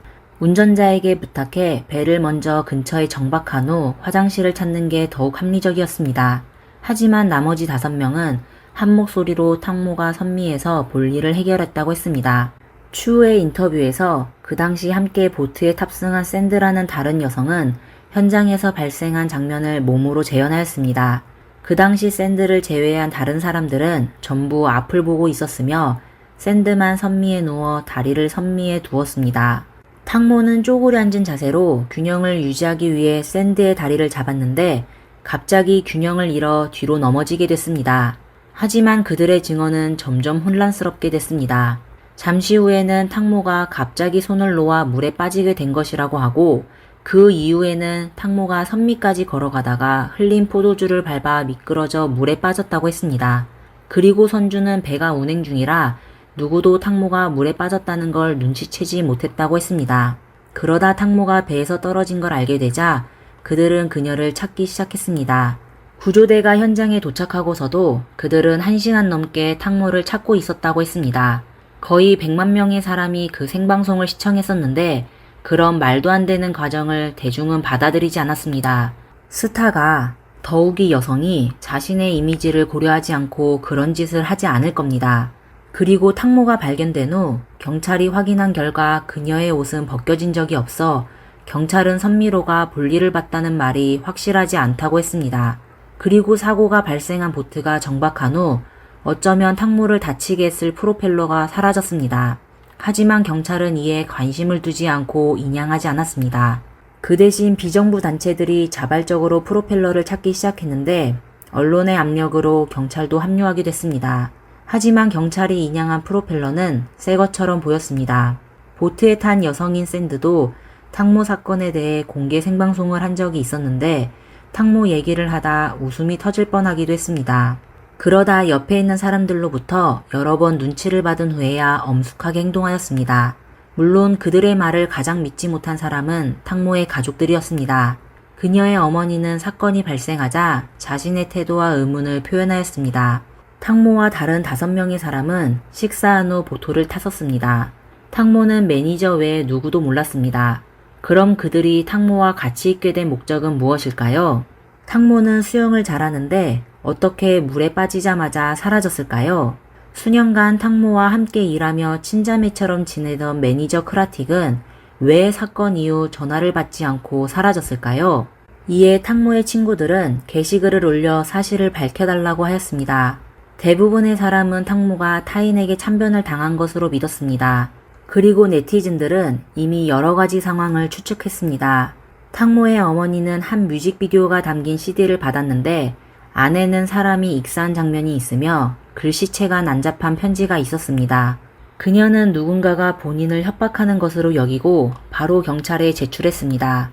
운전자에게 부탁해 배를 먼저 근처에 정박한 후 화장실을 찾는 게 더욱 합리적이었습니다. 하지만 나머지 5명은 한 목소리로 탕모가 선미에서 볼일을 해결했다고 했습니다. 추후의 인터뷰에서 그 당시 함께 보트에 탑승한 샌드라는 다른 여성은 현장에서 발생한 장면을 몸으로 재현하였습니다. 그 당시 샌드를 제외한 다른 사람들은 전부 앞을 보고 있었으며 샌드만 선미에 누워 다리를 선미에 두었습니다. 탕모는 쪼그려 앉은 자세로 균형을 유지하기 위해 샌드의 다리를 잡았는데 갑자기 균형을 잃어 뒤로 넘어지게 됐습니다. 하지만 그들의 증언은 점점 혼란스럽게 됐습니다. 잠시 후에는 탕모가 갑자기 손을 놓아 물에 빠지게 된 것이라고 하고 그 이후에는 탕모가 선미까지 걸어가다가 흘린 포도주를 밟아 미끄러져 물에 빠졌다고 했습니다. 그리고 선주는 배가 운행 중이라 누구도 탕모가 물에 빠졌다는 걸 눈치채지 못했다고 했습니다. 그러다 탕모가 배에서 떨어진 걸 알게 되자 그들은 그녀를 찾기 시작했습니다. 구조대가 현장에 도착하고서도 그들은 1시간 넘게 탕모를 찾고 있었다고 했습니다. 거의 100만 명의 사람이 그 생방송을 시청했었는데 그런 말도 안 되는 과정을 대중은 받아들이지 않았습니다. 스타가, 더욱이 여성이 자신의 이미지를 고려하지 않고 그런 짓을 하지 않을 겁니다. 그리고 탕모가 발견된 후 경찰이 확인한 결과 그녀의 옷은 벗겨진 적이 없어 경찰은 선미로가 볼일을 봤다는 말이 확실하지 않다고 했습니다. 그리고 사고가 발생한 보트가 정박한 후 어쩌면 탕모를 다치게 했을 프로펠러가 사라졌습니다. 하지만 경찰은 이에 관심을 두지 않고 인양하지 않았습니다. 그 대신 비정부 단체들이 자발적으로 프로펠러를 찾기 시작했는데 언론의 압력으로 경찰도 합류하게 됐습니다. 하지만 경찰이 인양한 프로펠러는 새 것처럼 보였습니다. 보트에 탄 여성인 샌드도 탕모 사건에 대해 공개 생방송을 한 적이 있었는데 탕모 얘기를 하다 웃음이 터질 뻔하기도 했습니다. 그러다 옆에 있는 사람들로부터 여러 번 눈치를 받은 후에야 엄숙하게 행동하였습니다. 물론 그들의 말을 가장 믿지 못한 사람은 탕모의 가족들이었습니다. 그녀의 어머니는 사건이 발생하자 자신의 태도와 의문을 표현하였습니다. 탕모와 다른 5명의 사람은 식사한 후 보트를 탔었습니다. 탕모는 매니저 외에 누구도 몰랐습니다. 그럼 그들이 탕모와 같이 있게 된 목적은 무엇일까요? 탕모는 수영을 잘하는데 어떻게 물에 빠지자마자 사라졌을까요? 수년간 탕모와 함께 일하며 친자매처럼 지내던 매니저 크라틱은 왜 사건 이후 전화를 받지 않고 사라졌을까요? 이에 탕모의 친구들은 게시글을 올려 사실을 밝혀달라고 하였습니다. 대부분의 사람은 탕모가 타인에게 참변을 당한 것으로 믿었습니다. 그리고 네티즌들은 이미 여러 가지 상황을 추측했습니다. 탕모의 어머니는 한 뮤직비디오가 담긴 CD를 받았는데 안에는 사람이 익사한 장면이 있으며 글씨체가 난잡한 편지가 있었습니다. 그녀는 누군가가 본인을 협박하는 것으로 여기고 바로 경찰에 제출했습니다.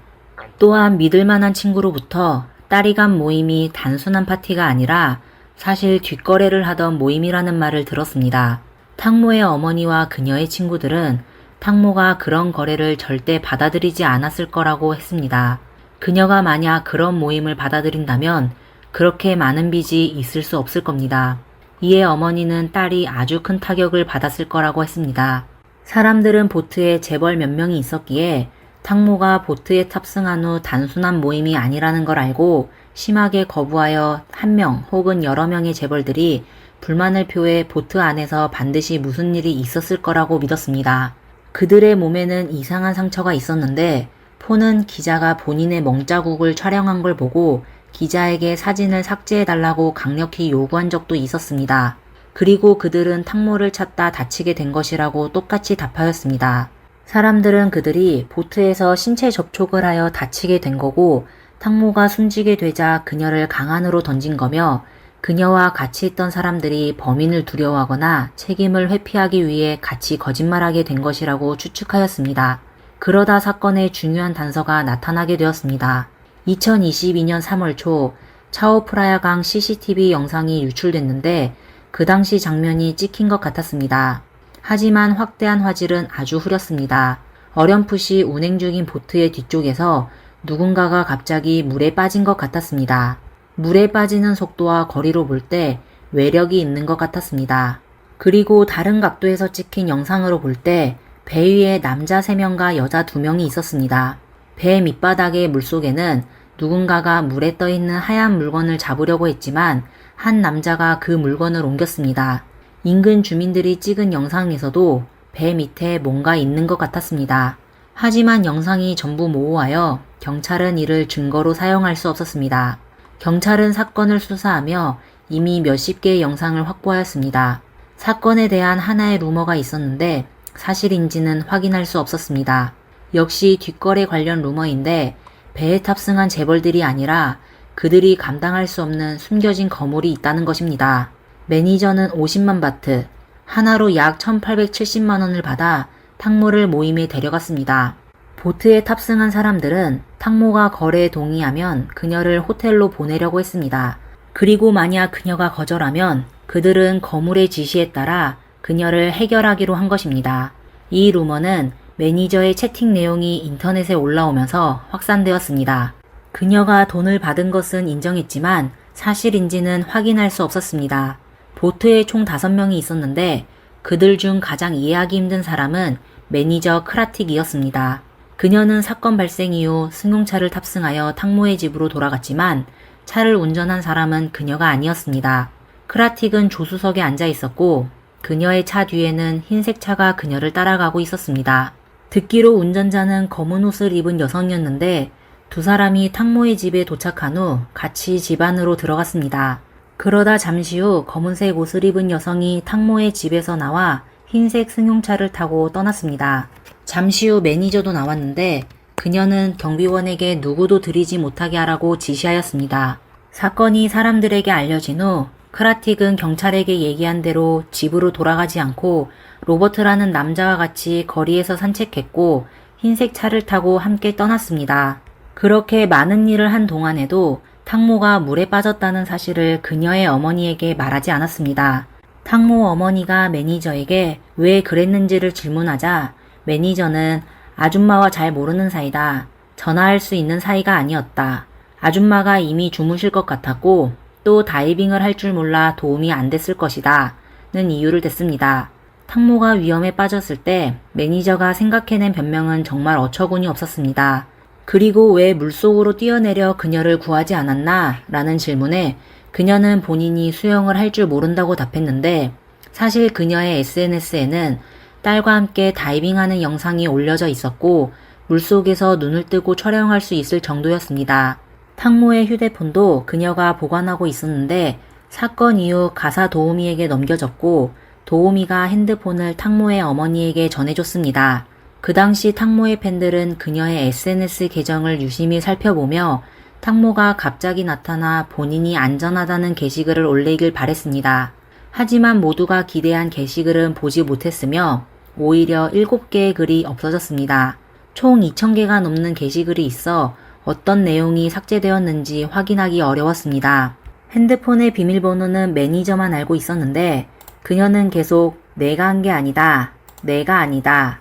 또한 믿을 만한 친구로부터 딸이 간 모임이 단순한 파티가 아니라 사실 뒷거래를 하던 모임이라는 말을 들었습니다. 탕모의 어머니와 그녀의 친구들은 탕모가 그런 거래를 절대 받아들이지 않았을 거라고 했습니다. 그녀가 만약 그런 모임을 받아들인다면 그렇게 많은 빚이 있을 수 없을 겁니다. 이에 어머니는 딸이 아주 큰 타격을 받았을 거라고 했습니다. 사람들은 보트에 재벌 몇 명이 있었기에 탕모가 보트에 탑승한 후 단순한 모임이 아니라는 걸 알고 심하게 거부하여 1명 혹은 여러 명의 재벌들이 불만을 표해 보트 안에서 반드시 무슨 일이 있었을 거라고 믿었습니다. 그들의 몸에는 이상한 상처가 있었는데 폰은 기자가 본인의 멍자국을 촬영한 걸 보고 기자에게 사진을 삭제해달라고 강력히 요구한 적도 있었습니다. 그리고 그들은 탕모를 찾다 다치게 된 것이라고 똑같이 답하였습니다. 사람들은 그들이 보트에서 신체 접촉을 하여 다치게 된 거고 탕모가 숨지게 되자 그녀를 강안으로 던진 거며 그녀와 같이 있던 사람들이 범인을 두려워하거나 책임을 회피하기 위해 같이 거짓말하게 된 것이라고 추측하였습니다. 그러다 사건의 중요한 단서가 나타나게 되었습니다. 2022년 3월 초 차오프라야강 CCTV 영상이 유출됐는데 그 당시 장면이 찍힌 것 같았습니다. 하지만 확대한 화질은 아주 흐렸습니다. 어렴풋이 운행 중인 보트의 뒤쪽에서 누군가가 갑자기 물에 빠진 것 같았습니다. 물에 빠지는 속도와 거리로 볼 때 외력이 있는 것 같았습니다. 그리고 다른 각도에서 찍힌 영상으로 볼 때 배 위에 남자 3명과 여자 2명이 있었습니다. 배 밑바닥의 물속에는 누군가가 물에 떠있는 하얀 물건을 잡으려고 했지만 한 남자가 그 물건을 옮겼습니다. 인근 주민들이 찍은 영상에서도 배 밑에 뭔가 있는 것 같았습니다. 하지만 영상이 전부 모호하여 경찰은 이를 증거로 사용할 수 없었습니다. 경찰은 사건을 수사하며 이미 몇십 개의 영상을 확보하였습니다. 사건에 대한 하나의 루머가 있었는데 사실인지는 확인할 수 없었습니다. 역시 뒷거래 관련 루머인데 배에 탑승한 재벌들이 아니라 그들이 감당할 수 없는 숨겨진 거물이 있다는 것입니다. 매니저는 50만 바트, 하나로 약 1870만 원을 받아 탕모를 모임에 데려갔습니다. 보트에 탑승한 사람들은 탕모가 거래에 동의하면 그녀를 호텔로 보내려고 했습니다. 그리고 만약 그녀가 거절하면 그들은 거물의 지시에 따라 그녀를 해결하기로 한 것입니다. 이 루머는 매니저의 채팅 내용이 인터넷에 올라오면서 확산되었습니다. 그녀가 돈을 받은 것은 인정했지만 사실인지는 확인할 수 없었습니다. 보트에 총 5명이 있었는데 그들 중 가장 이해하기 힘든 사람은 매니저 크라틱이었습니다. 그녀는 사건 발생 이후 승용차를 탑승하여 탕모의 집으로 돌아갔지만 차를 운전한 사람은 그녀가 아니었습니다. 크라틱은 조수석에 앉아 있었고 그녀의 차 뒤에는 흰색 차가 그녀를 따라가고 있었습니다. 듣기로 운전자는 검은 옷을 입은 여성이었는데 두 사람이 탕모의 집에 도착한 후 같이 집 안으로 들어갔습니다. 그러다 잠시 후 검은색 옷을 입은 여성이 탕모의 집에서 나와 흰색 승용차를 타고 떠났습니다. 잠시 후 매니저도 나왔는데 그녀는 경비원에게 누구도 들이지 못하게 하라고 지시하였습니다. 사건이 사람들에게 알려진 후 크라틱은 경찰에게 얘기한 대로 집으로 돌아가지 않고 로버트라는 남자와 같이 거리에서 산책했고 흰색 차를 타고 함께 떠났습니다. 그렇게 많은 일을 한 동안에도 탕모가 물에 빠졌다는 사실을 그녀의 어머니에게 말하지 않았습니다. 탕모 어머니가 매니저에게 왜 그랬는지를 질문하자 매니저는 아줌마와 잘 모르는 사이다. 전화할 수 있는 사이가 아니었다. 아줌마가 이미 주무실 것 같았고 또 다이빙을 할 줄 몰라 도움이 안 됐을 것이다. 는 이유를 댔습니다. 탕모가 위험에 빠졌을 때 매니저가 생각해낸 변명은 정말 어처구니 없었습니다. 그리고 왜 물속으로 뛰어내려 그녀를 구하지 않았나? 라는 질문에 그녀는 본인이 수영을 할 줄 모른다고 답했는데 사실 그녀의 SNS에는 딸과 함께 다이빙하는 영상이 올려져 있었고 물속에서 눈을 뜨고 촬영할 수 있을 정도였습니다. 탕모의 휴대폰도 그녀가 보관하고 있었는데 사건 이후 가사 도우미에게 넘겨졌고 도우미가 핸드폰을 탕모의 어머니에게 전해줬습니다. 그 당시 탕모의 팬들은 그녀의 SNS 계정을 유심히 살펴보며 탕모가 갑자기 나타나 본인이 안전하다는 게시글을 올리길 바랬습니다. 하지만 모두가 기대한 게시글은 보지 못했으며 오히려 7개의 글이 없어졌습니다. 총 2,000개가 넘는 게시글이 있어 어떤 내용이 삭제되었는지 확인하기 어려웠습니다. 핸드폰의 비밀번호는 매니저만 알고 있었는데 그녀는 계속 내가 한 게 아니다. 내가 아니다.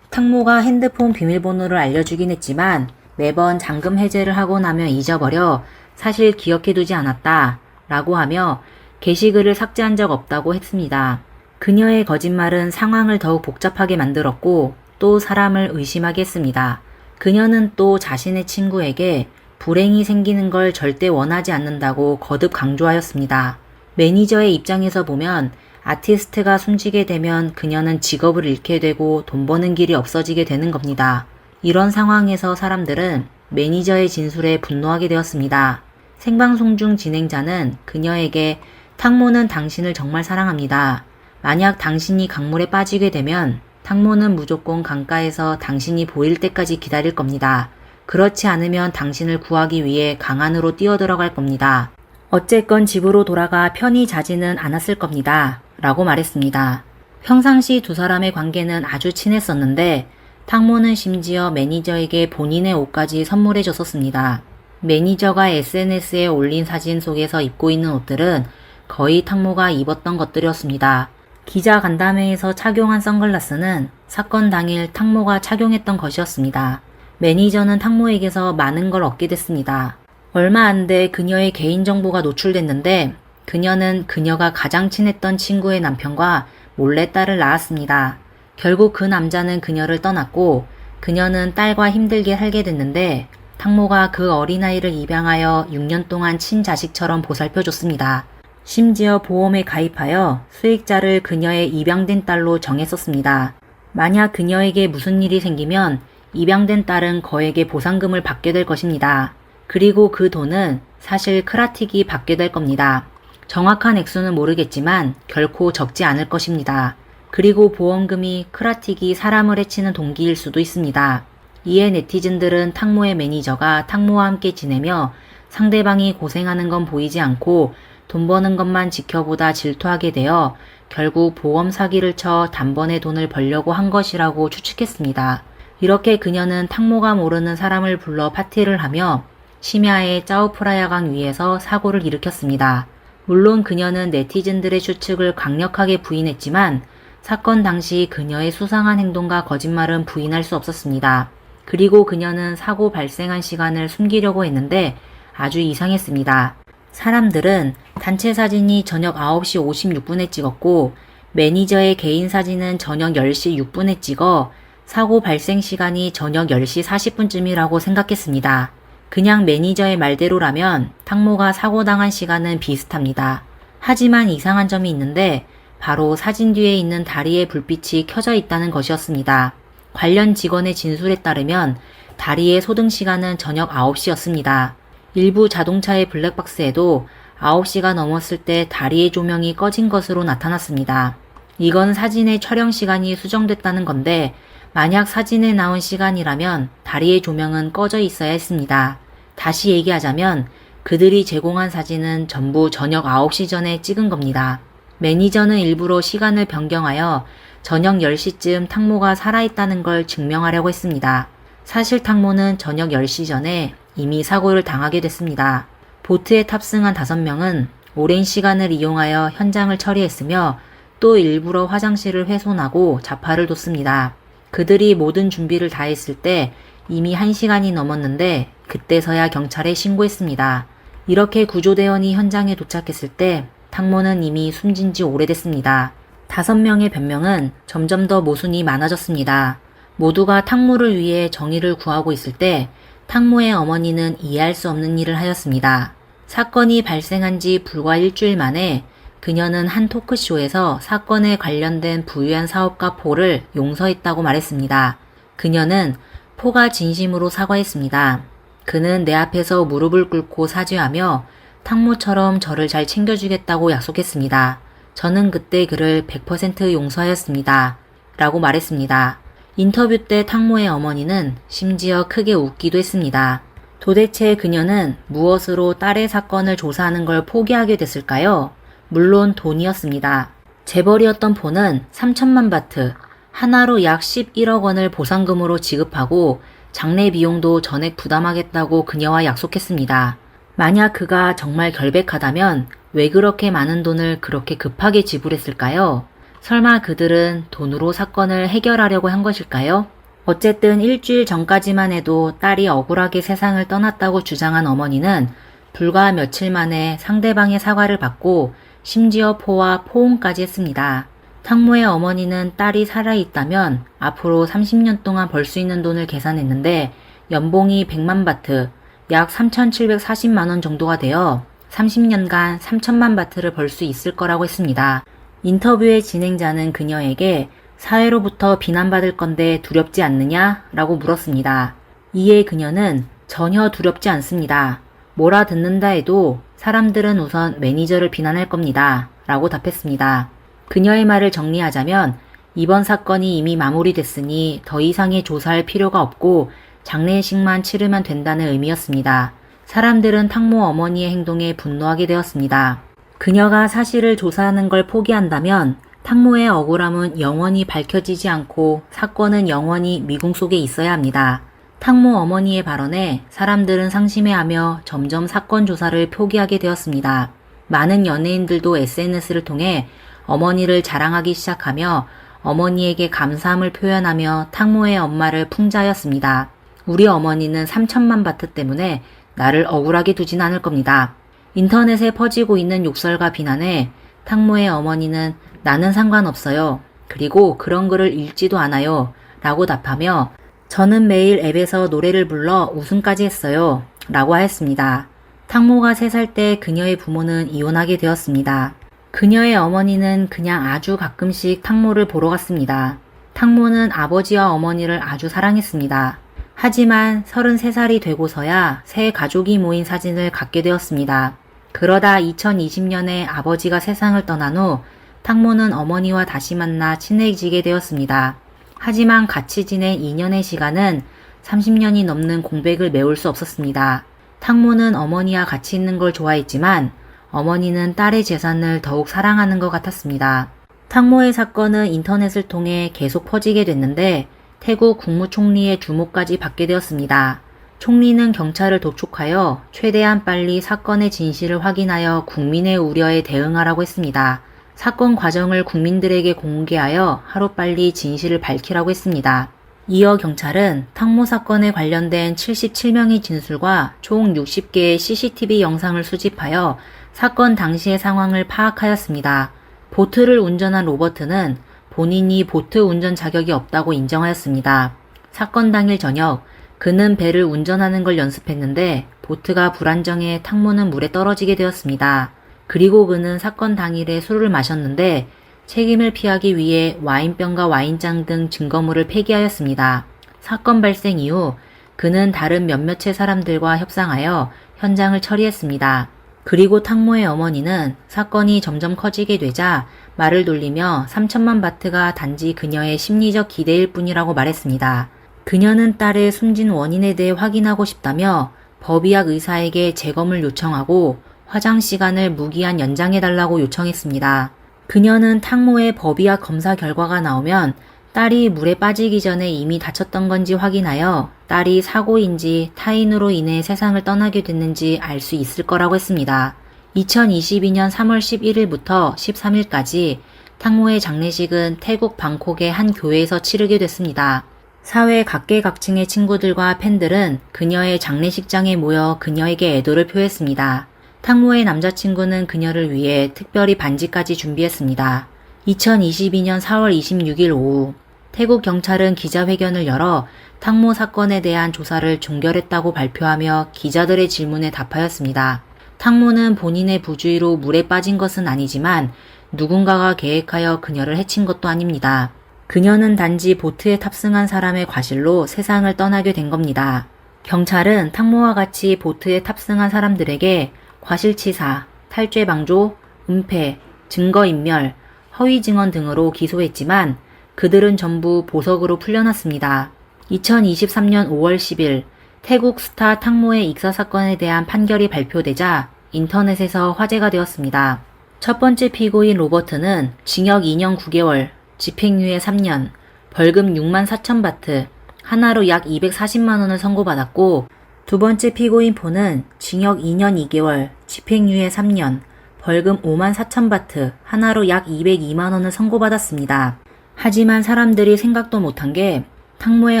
탕모가 핸드폰 비밀번호를 알려주긴 했지만 매번 잠금 해제를 하고 나면 잊어버려 사실 기억해두지 않았다 라고 하며 게시글을 삭제한 적 없다고 했습니다. 그녀의 거짓말은 상황을 더욱 복잡하게 만들었고 또 사람을 의심하게 했습니다. 그녀는 또 자신의 친구에게 불행이 생기는 걸 절대 원하지 않는다고 거듭 강조하였습니다. 매니저의 입장에서 보면 아티스트가 숨지게 되면 그녀는 직업을 잃게 되고 돈 버는 길이 없어지게 되는 겁니다. 이런 상황에서 사람들은 매니저의 진술에 분노하게 되었습니다. 생방송 중 진행자는 그녀에게 탕모는 당신을 정말 사랑합니다. 만약 당신이 강물에 빠지게 되면 탕모는 무조건 강가에서 당신이 보일 때까지 기다릴 겁니다. 그렇지 않으면 당신을 구하기 위해 강 안으로 뛰어들어갈 겁니다. 어쨌건 집으로 돌아가 편히 자지는 않았을 겁니다. 라고 말했습니다. 평상시 두 사람의 관계는 아주 친했었는데 탕모는 심지어 매니저에게 본인의 옷까지 선물해 줬었습니다. 매니저가 SNS에 올린 사진 속에서 입고 있는 옷들은 거의 탕모가 입었던 것들이었습니다. 기자 간담회에서 착용한 선글라스는 사건 당일 탕모가 착용했던 것이었습니다. 매니저는 탕모에게서 많은 걸 얻게 됐습니다. 얼마 안 돼 그녀의 개인정보가 노출됐는데 그녀는 그녀가 가장 친했던 친구의 남편과 몰래 딸을 낳았습니다. 결국 그 남자는 그녀를 떠났고 그녀는 딸과 힘들게 살게 됐는데 탕모가 그 어린아이를 입양하여 6년 동안 친자식처럼 보살펴줬습니다. 심지어 보험에 가입하여 수익자를 그녀의 입양된 딸로 정했었습니다. 만약 그녀에게 무슨 일이 생기면 입양된 딸은 거액의 보상금을 받게 될 것입니다. 그리고 그 돈은 사실 크라틱이 받게 될 겁니다. 정확한 액수는 모르겠지만 결코 적지 않을 것입니다. 그리고 보험금이 크라틱이 사람을 해치는 동기일 수도 있습니다. 이에 네티즌들은 탕모의 매니저가 탕모와 함께 지내며 상대방이 고생하는 건 보이지 않고 돈 버는 것만 지켜보다 질투하게 되어 결국 보험 사기를 쳐 단번에 돈을 벌려고 한 것이라고 추측했습니다. 이렇게 그녀는 탕모가 모르는 사람을 불러 파티를 하며 심야에 짜오프라야강 위에서 사고를 일으켰습니다. 물론 그녀는 네티즌들의 추측을 강력하게 부인했지만 사건 당시 그녀의 수상한 행동과 거짓말은 부인할 수 없었습니다. 그리고 그녀는 사고 발생한 시간을 숨기려고 했는데 아주 이상했습니다. 사람들은 단체 사진이 저녁 9시 56분에 찍었고 매니저의 개인 사진은 저녁 10시 6분에 찍어 사고 발생 시간이 저녁 10시 40분쯤이라고 생각했습니다. 그냥 매니저의 말대로라면 탕모가 사고당한 시간은 비슷합니다. 하지만 이상한 점이 있는데 바로 사진 뒤에 있는 다리의 불빛이 켜져 있다는 것이었습니다. 관련 직원의 진술에 따르면 다리의 소등 시간은 저녁 9시였습니다. 일부 자동차의 블랙박스에도 9시가 넘었을 때 다리의 조명이 꺼진 것으로 나타났습니다. 이건 사진의 촬영 시간이 수정됐다는 건데 만약 사진에 나온 시간이라면 다리의 조명은 꺼져 있어야 했습니다. 다시 얘기하자면 그들이 제공한 사진은 전부 저녁 9시 전에 찍은 겁니다. 매니저는 일부러 시간을 변경하여 저녁 10시쯤 탕모가 살아있다는 걸 증명하려고 했습니다. 사실 탕모는 저녁 10시 전에 이미 사고를 당하게 됐습니다. 보트에 탑승한 5명은 오랜 시간을 이용하여 현장을 처리했으며 또 일부러 화장실을 훼손하고 자파를 뒀습니다. 그들이 모든 준비를 다 했을 때 이미 1시간이 넘었는데 그때서야 경찰에 신고했습니다. 이렇게 구조대원이 현장에 도착했을 때 탕모는 이미 숨진 지 오래됐습니다. 5명의 변명은 점점 더 모순이 많아졌습니다. 모두가 탕모를 위해 정의를 구하고 있을 때 탕모의 어머니는 이해할 수 없는 일을 하였습니다. 사건이 발생한 지 불과 일주일 만에 그녀는 한 토크쇼에서 사건에 관련된 부유한 사업가 포를 용서했다고 말했습니다. 그녀는 포가 진심으로 사과했습니다. 그는 내 앞에서 무릎을 꿇고 사죄하며 탕모처럼 저를 잘 챙겨주겠다고 약속했습니다. 저는 그때 그를 100% 용서하였습니다. 라고 말했습니다. 인터뷰 때 탕모의 어머니는 심지어 크게 웃기도 했습니다. 도대체 그녀는 무엇으로 딸의 사건을 조사하는 걸 포기하게 됐을까요? 물론 돈이었습니다. 재벌이었던 포는 3천만 바트, 하나로 약 11억 원을 보상금으로 지급하고 장례 비용도 전액 부담하겠다고 그녀와 약속했습니다. 만약 그가 정말 결백하다면 왜 그렇게 많은 돈을 그렇게 급하게 지불했을까요? 설마 그들은 돈으로 사건을 해결하려고 한 것일까요? 어쨌든 일주일 전까지만 해도 딸이 억울하게 세상을 떠났다고 주장한 어머니는 불과 며칠 만에 상대방의 사과를 받고 심지어 포와 포옹까지 했습니다. 탕모의 어머니는 딸이 살아있다면 앞으로 30년 동안 벌 수 있는 돈을 계산했는데 연봉이 100만 바트, 약 3,740만 원 정도가 되어 30년간 3천만 바트를 벌 수 있을 거라고 했습니다. 인터뷰의 진행자는 그녀에게 사회로부터 비난받을 건데 두렵지 않느냐? 라고 물었습니다. 이에 그녀는 전혀 두렵지 않습니다. 뭐라 듣는다 해도 사람들은 우선 매니저를 비난할 겁니다. 라고 답했습니다. 그녀의 말을 정리하자면 이번 사건이 이미 마무리됐으니 더 이상의 조사할 필요가 없고 장례식만 치르면 된다는 의미였습니다. 사람들은 탕모 어머니의 행동에 분노하게 되었습니다. 그녀가 사실을 조사하는 걸 포기한다면 탕모의 억울함은 영원히 밝혀지지 않고 사건은 영원히 미궁 속에 있어야 합니다. 탕모 어머니의 발언에 사람들은 상심해하며 점점 사건 조사를 포기하게 되었습니다. 많은 연예인들도 SNS를 통해 어머니를 자랑하기 시작하며 어머니에게 감사함을 표현하며 탕모의 엄마를 풍자하였습니다. 우리 어머니는 3천만 바트 때문에 나를 억울하게 두진 않을 겁니다. 인터넷에 퍼지고 있는 욕설과 비난에 탕모의 어머니는 나는 상관없어요. 그리고 그런 글을 읽지도 않아요. 라고 답하며 저는 매일 앱에서 노래를 불러 우승까지 했어요. 라고 하였습니다. 탕모가 3살 때 그녀의 부모는 이혼하게 되었습니다. 그녀의 어머니는 그냥 아주 가끔씩 탕모를 보러 갔습니다. 탕모는 아버지와 어머니를 아주 사랑했습니다. 하지만 33살이 되고서야 새 가족이 모인 사진을 갖게 되었습니다. 그러다 2020년에 아버지가 세상을 떠난 후 탕모는 어머니와 다시 만나 친해지게 되었습니다. 하지만 같이 지낸 2년의 시간은 30년이 넘는 공백을 메울 수 없었습니다. 탕모는 어머니와 같이 있는 걸 좋아했지만 어머니는 딸의 재산을 더욱 사랑하는 것 같았습니다. 탕모의 사건은 인터넷을 통해 계속 퍼지게 됐는데 태국 국무총리의 주목까지 받게 되었습니다. 총리는 경찰을 독촉하여 최대한 빨리 사건의 진실을 확인하여 국민의 우려에 대응하라고 했습니다. 사건 과정을 국민들에게 공개하여 하루빨리 진실을 밝히라고 했습니다. 이어 경찰은 탕모 사건에 관련된 77명의 진술과 총 60개의 CCTV 영상을 수집하여 사건 당시의 상황을 파악하였습니다. 보트를 운전한 로버트는 본인이 보트 운전 자격이 없다고 인정하였습니다. 사건 당일 저녁, 그는 배를 운전하는 걸 연습했는데 보트가 불안정해 탕모는 물에 떨어지게 되었습니다. 그리고 그는 사건 당일에 술을 마셨는데 책임을 피하기 위해 와인병과 와인잔 등 증거물을 폐기하였습니다. 사건 발생 이후 그는 다른 몇몇의 사람들과 협상하여 현장을 처리했습니다. 그리고 탕모의 어머니는 사건이 점점 커지게 되자 말을 돌리며 3천만 바트가 단지 그녀의 심리적 기대일 뿐이라고 말했습니다. 그녀는 딸의 숨진 원인에 대해 확인하고 싶다며 법의학 의사에게 재검을 요청하고 화장 시간을 무기한 연장해달라고 요청했습니다. 그녀는 탕모의 법의학 검사 결과가 나오면 딸이 물에 빠지기 전에 이미 다쳤던 건지 확인하여 딸이 사고인지 타인으로 인해 세상을 떠나게 됐는지 알 수 있을 거라고 했습니다. 2022년 3월 11일부터 13일까지 탕모의 장례식은 태국 방콕의 한 교회에서 치르게 됐습니다. 사회 각계각층의 친구들과 팬들은 그녀의 장례식장에 모여 그녀에게 애도를 표했습니다. 탕모의 남자친구는 그녀를 위해 특별히 반지까지 준비했습니다. 2022년 4월 26일 오후 태국 경찰은 기자회견을 열어 탕모 사건에 대한 조사를 종결했다고 발표하며 기자들의 질문에 답하였습니다. 탕모는 본인의 부주의로 물에 빠진 것은 아니지만 누군가가 계획하여 그녀를 해친 것도 아닙니다. 그녀는 단지 보트에 탑승한 사람의 과실로 세상을 떠나게 된 겁니다. 경찰은 탕모와 같이 보트에 탑승한 사람들에게 과실치사, 탈죄방조, 은폐, 증거인멸, 허위증언 등으로 기소했지만 그들은 전부 보석으로 풀려났습니다. 2023년 5월 10일 태국 스타 탕모의 익사 사건에 대한 판결이 발표되자 인터넷에서 화제가 되었습니다. 첫 번째 피고인 로버트는 징역 2년 9개월, 집행유예 3년, 벌금 6만 4천 바트, 하나로 약 240만 원을 선고받았고 두 번째 피고인 포는 징역 2년 2개월, 집행유예 3년, 벌금 5만 4천 바트, 하나로 약 202만 원을 선고받았습니다. 하지만 사람들이 생각도 못한 게 탕모의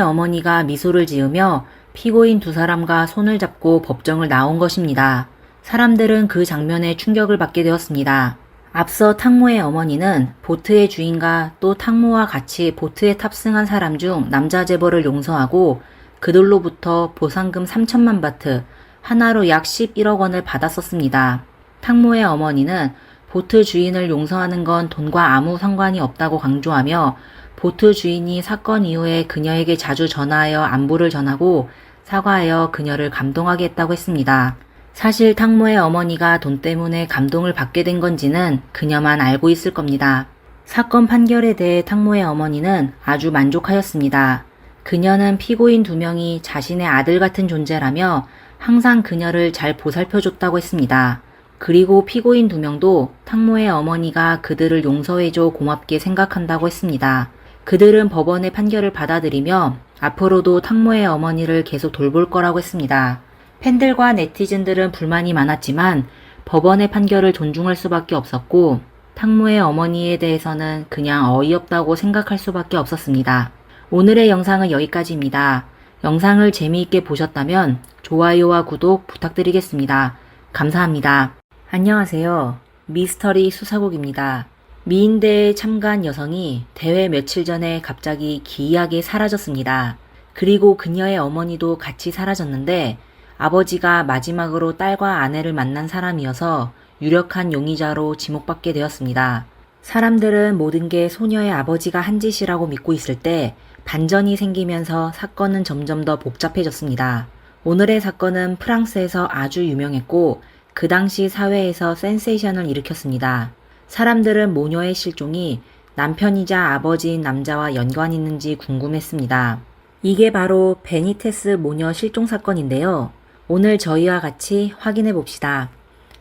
어머니가 미소를 지으며 피고인 두 사람과 손을 잡고 법정을 나온 것입니다. 사람들은 그 장면에 충격을 받게 되었습니다. 앞서 탕모의 어머니는 보트의 주인과 또 탕모와 같이 보트에 탑승한 사람 중 남자 재벌을 용서하고 그들로부터 보상금 3천만 바트, 하나로 약 11억 원을 받았었습니다. 탕모의 어머니는 보트 주인을 용서하는 건 돈과 아무 상관이 없다고 강조하며 보트 주인이 사건 이후에 그녀에게 자주 전화하여 안부를 전하고 사과하여 그녀를 감동하게 했다고 했습니다. 사실 탕모의 어머니가 돈 때문에 감동을 받게 된 건지는 그녀만 알고 있을 겁니다. 사건 판결에 대해 탕모의 어머니는 아주 만족하였습니다. 그녀는 피고인 2명이 자신의 아들 같은 존재라며 항상 그녀를 잘 보살펴줬다고 했습니다. 그리고 피고인 2명도 탕모의 어머니가 그들을 용서해줘 고맙게 생각한다고 했습니다. 그들은 법원의 판결을 받아들이며 앞으로도 탕모의 어머니를 계속 돌볼 거라고 했습니다. 팬들과 네티즌들은 불만이 많았지만 법원의 판결을 존중할 수밖에 없었고 탕모의 어머니에 대해서는 그냥 어이없다고 생각할 수밖에 없었습니다. 오늘의 영상은 여기까지입니다. 영상을 재미있게 보셨다면 좋아요와 구독 부탁드리겠습니다. 감사합니다. 안녕하세요. 미스터리 수사국입니다. 미인대회에 참가한 여성이 대회 며칠 전에 갑자기 기이하게 사라졌습니다. 그리고 그녀의 어머니도 같이 사라졌는데 아버지가 마지막으로 딸과 아내를 만난 사람이어서 유력한 용의자로 지목받게 되었습니다. 사람들은 모든 게 소녀의 아버지가 한 짓이라고 믿고 있을 때 반전이 생기면서 사건은 점점 더 복잡해졌습니다. 오늘의 사건은 프랑스에서 아주 유명했고 그 당시 사회에서 센세이션을 일으켰습니다. 사람들은 모녀의 실종이 남편이자 아버지인 남자와 연관이 있는지 궁금했습니다. 이게 바로 베니테스 모녀 실종 사건인데요. 오늘 저희와 같이 확인해 봅시다.